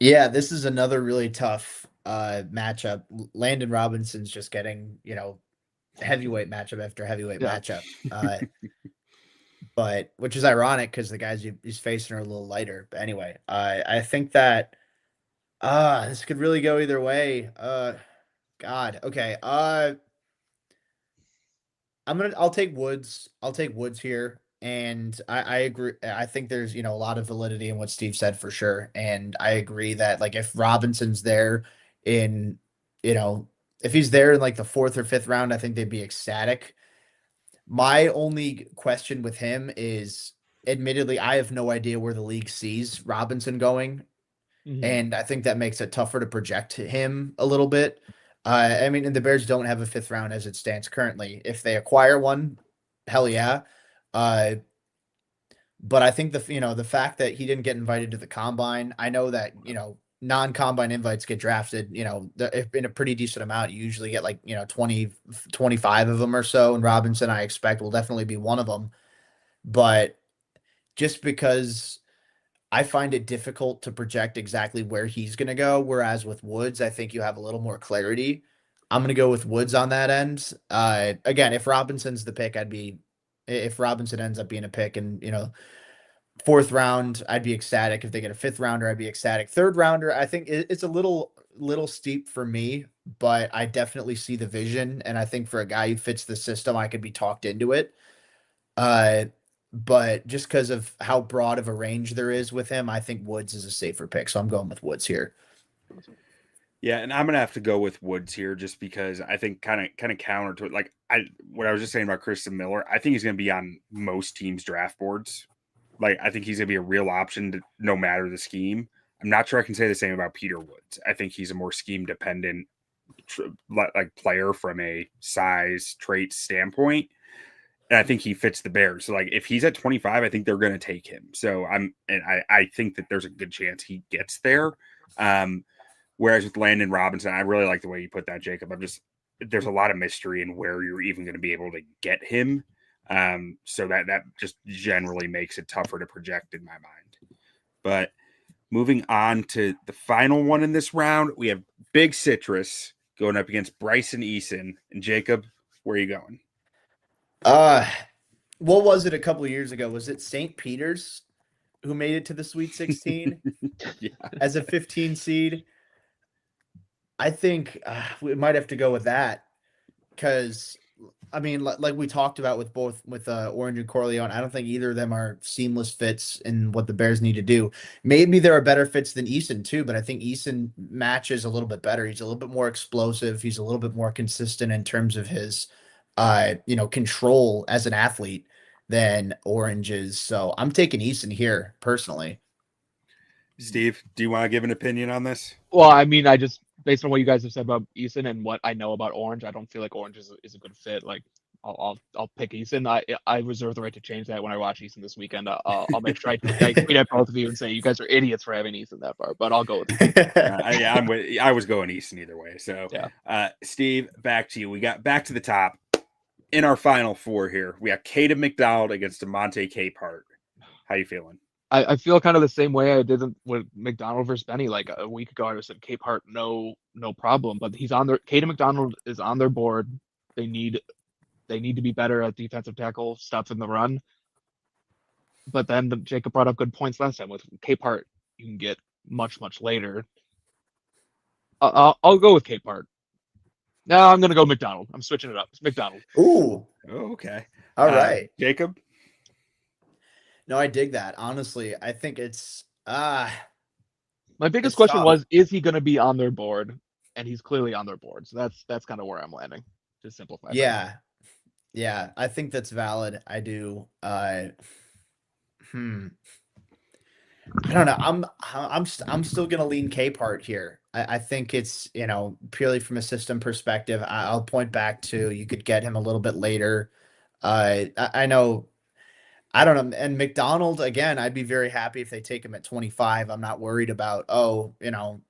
Yeah, this is another really tough matchup. Landon Robinson's just getting, heavyweight matchup after heavyweight matchup. But which is ironic because the guys he's facing are a little lighter. But anyway, I think that this could really go either way. God. Okay. I'll take Woods. I'll take Woods here. And I agree. I think there's, a lot of validity in what Steve said for sure. And I agree that like if Robinson's there in, if he's there in like the fourth or fifth round, I think they'd be ecstatic. My only question with him is admittedly, I have no idea where the league sees Robinson going. And I think that makes it tougher to project him a little bit. I mean, and the Bears don't have a fifth round as it stands currently. If they acquire one, hell yeah. But I think the fact that he didn't get invited to the combine, I know that, non-combine invites get drafted, if in a pretty decent amount. You usually get 20, 25 of them or so. And Robinson, I expect, will definitely be one of them. But just because I find it difficult to project exactly where he's going to go, whereas with Woods, I think you have a little more clarity. I'm going to go with Woods on that end. Again, if Robinson's the pick, if Robinson ends up being a pick and, fourth round, I'd be ecstatic. If they get a fifth rounder, I'd be ecstatic. Third rounder, I think it's a little steep for me, but I definitely see the vision. And I think for a guy who fits the system, I could be talked into it. But just because of how broad of a range there is with him, I think Woods is a safer pick. So I'm going with Woods here. Yeah, and I'm gonna have to go with Woods here just because I think kind of counter to it. What I was just saying about Christen Miller, I think he's gonna be on most teams' draft boards. I think he's gonna be a real option no matter the scheme. I'm not sure I can say the same about Peter Woods. I think he's a more scheme dependent player from a size trait standpoint. And I think he fits the Bears. So if he's at 25, I think they're going to take him. So I think that there's a good chance he gets there. Whereas with Landon Robinson, I really like the way you put that, Jacob. There's a lot of mystery in where you're even going to be able to get him. So that just generally makes it tougher to project in my mind. But moving on to the final one in this round, we have Big Citrus going up against Bryson Eason. And Jacob, where are you going? What was it a couple of years ago? Was it St. Peter's who made it to the Sweet 16 Yeah. as a 15 seed? I think we might have to go with that because, like we talked about with Orange and Corleone, I don't think either of them are seamless fits in what the Bears need to do. Maybe there are better fits than Eason too, but I think Eason matches a little bit better. He's a little bit more explosive. He's a little bit more consistent in terms of his control as an athlete than Orange is. So I'm taking Eason here personally. Steve, do you want to give an opinion on this? Well, I mean, based on what you guys have said about Eason and what I know about Orange, I don't feel like Orange is a good fit. I'll pick Eason. I reserve the right to change that when I watch Eason this weekend. I'll make sure I tweet at both of you and say you guys are idiots for having Eason that far. But I'll go with Eason. I was going Eason either way. So yeah. Steve, back to you. We got back to the top in our final four here. We have Kayden McDonald against DeMonte Capehart. How you feeling? I feel kind of the same way I did with McDonald versus Benny. Like a week ago, I just said Capehart, no problem. But he's on their Kayden McDonald is on their board. They need to be better at defensive tackle stuff in the run. But then Jacob brought up good points last time with Capehart. You can get much later. I'll go with Capehart. No, I'm gonna go McDonald. I'm switching it up. It's McDonald. Ooh. Oh, okay. All right. Jacob. No, I dig that. Honestly, I think it's my biggest question was, is he going to be on their board? And he's clearly on their board. So that's kind of where I'm landing, to simplify. Yeah. Yeah, I think that's valid. I do. I don't know. I'm still going to lean Capehart here. I think it's, purely from a system perspective. I'll point back to you could get him a little bit later. I know. I don't know. And McDonald, again, I'd be very happy if they take him at 25. I'm not worried about, I'm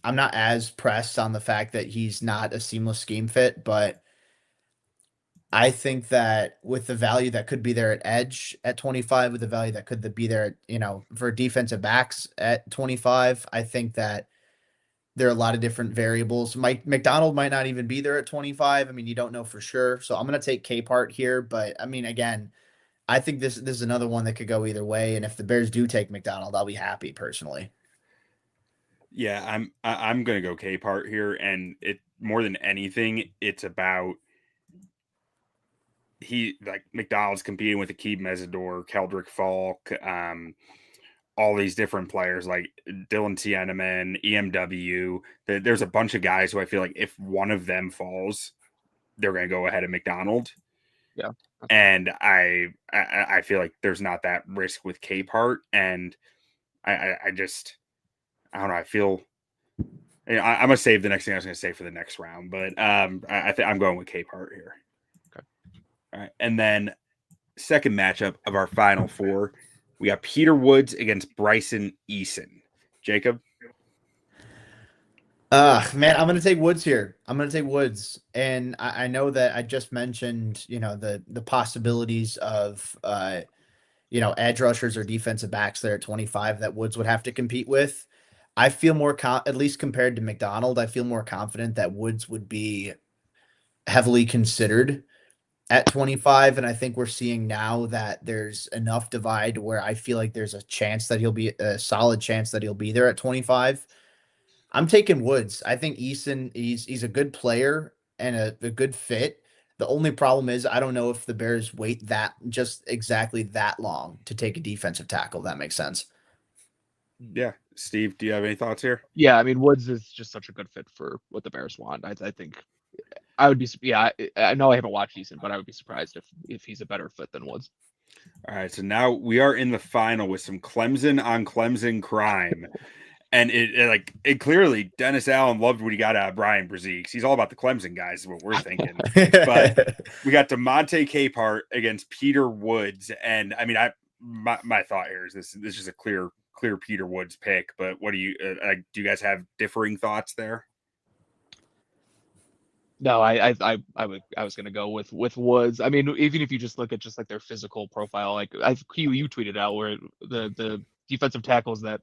not as pressed on the fact that he's not a seamless scheme fit, but I think that with the value that could be there at edge at 25, with the value that could be there, for defensive backs at 25, I think that there are a lot of different variables. McDonald might not even be there at 25. I mean, you don't know for sure. So I'm going to take Capehart here, but I mean, again, I think this is another one that could go either way. And if the Bears do take McDonald, I'll be happy personally. Yeah, I'm gonna go Capehart here, and it more than anything, it's about McDonald's competing with Akeem Mesidor, Keldrick Falk, all these different players like Dylan Tiedemann, EMW. There's a bunch of guys who I feel like if one of them falls, they're gonna go ahead of McDonald. Yeah. And I feel like there's not that risk with Capehart, and I don't know. I feel I'm gonna save the next thing I was gonna say for the next round, but I think I'm going with Capehart here. Okay. All right, and then second matchup of our final four, we got Peter Woods against Bryson Eason. Jacob. Man, I'm gonna take Woods here. I'm gonna take Woods, and I know that I just mentioned, the possibilities of edge rushers or defensive backs there at 25 that Woods would have to compete with. I feel more at least compared to McDonald, I feel more confident that Woods would be heavily considered at 25, and I think we're seeing now that there's enough divide where I feel like there's a solid chance that he'll be there at 25. I'm taking Woods. I think Eason, he's a good player and a good fit. The only problem is I don't know if the Bears wait that just exactly that long to take a defensive tackle. If that makes sense. Yeah. Steve, do you have any thoughts here? Yeah, I mean Woods is just such a good fit for what the Bears want. I think I would be. Yeah, I know I haven't watched Eason, but I would be surprised if he's a better fit than Woods. All right. So now we are in the final with some Clemson on Clemson crime. And it clearly Dennis Allen loved what he got out of Brian Brzee. He's all about the Clemson guys, is what we're thinking. But we got DeMonte Capehart against Peter Woods. And I mean, my thought here is this is a clear Peter Woods pick. But what do you guys have differing thoughts there? No, I was gonna go with Woods. I mean, even if you just look at just like their physical profile, like you tweeted out where the defensive tackles that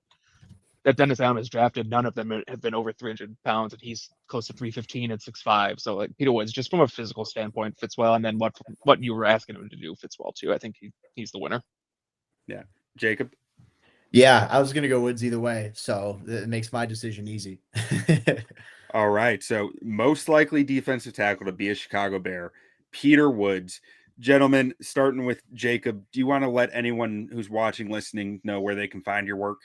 Dennis Allen has drafted, none of them have been over 300 pounds, and he's close to 315 and 6'5". So like Peter Woods, just from a physical standpoint, fits well, and then what you were asking him to do fits well too. I think he's the winner. Yeah, Jacob. Yeah, I was gonna go Woods either way, so it makes my decision easy. All right, so most likely defensive tackle to be a Chicago Bear, Peter Woods. Gentlemen, starting with Jacob, do you want to let anyone who's watching, listening, know where they can find your work?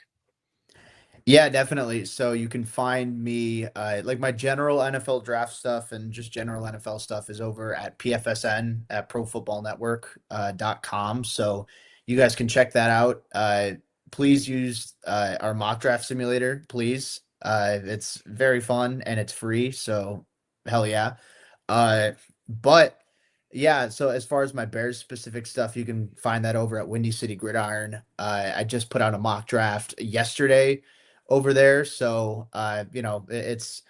Yeah, definitely. So you can find me like my general NFL draft stuff and just general NFL stuff is over at PFSN at profootballnetwork.com. So you guys can check that out. Please use our mock draft simulator, please. It's very fun and it's free, so hell yeah. But yeah, so as far as my Bears specific stuff, you can find that over at Windy City Gridiron. I just put out a mock draft yesterday over there. So, it's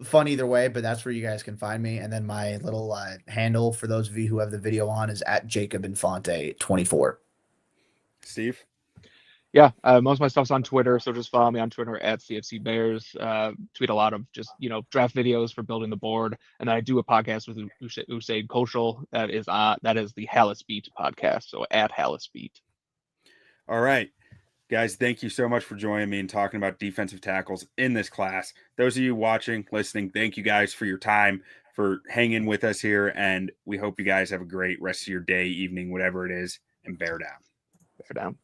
fun either way, but that's where you guys can find me. And then my little handle for those of you who have the video on is at Jacob Infante 24. Steve? Yeah, most of my stuff's on Twitter, so just follow me on Twitter at CFC Bears. Tweet a lot of just draft videos for building the board, and then I do a podcast with Usaid Koshal that is the Hallis Beat podcast. So at Hallis Beat. All right, guys, thank you so much for joining me and talking about defensive tackles in this class. Those of you watching, listening, thank you guys for your time, for hanging with us here, and we hope you guys have a great rest of your day, evening, whatever it is, and bear down. Bear down.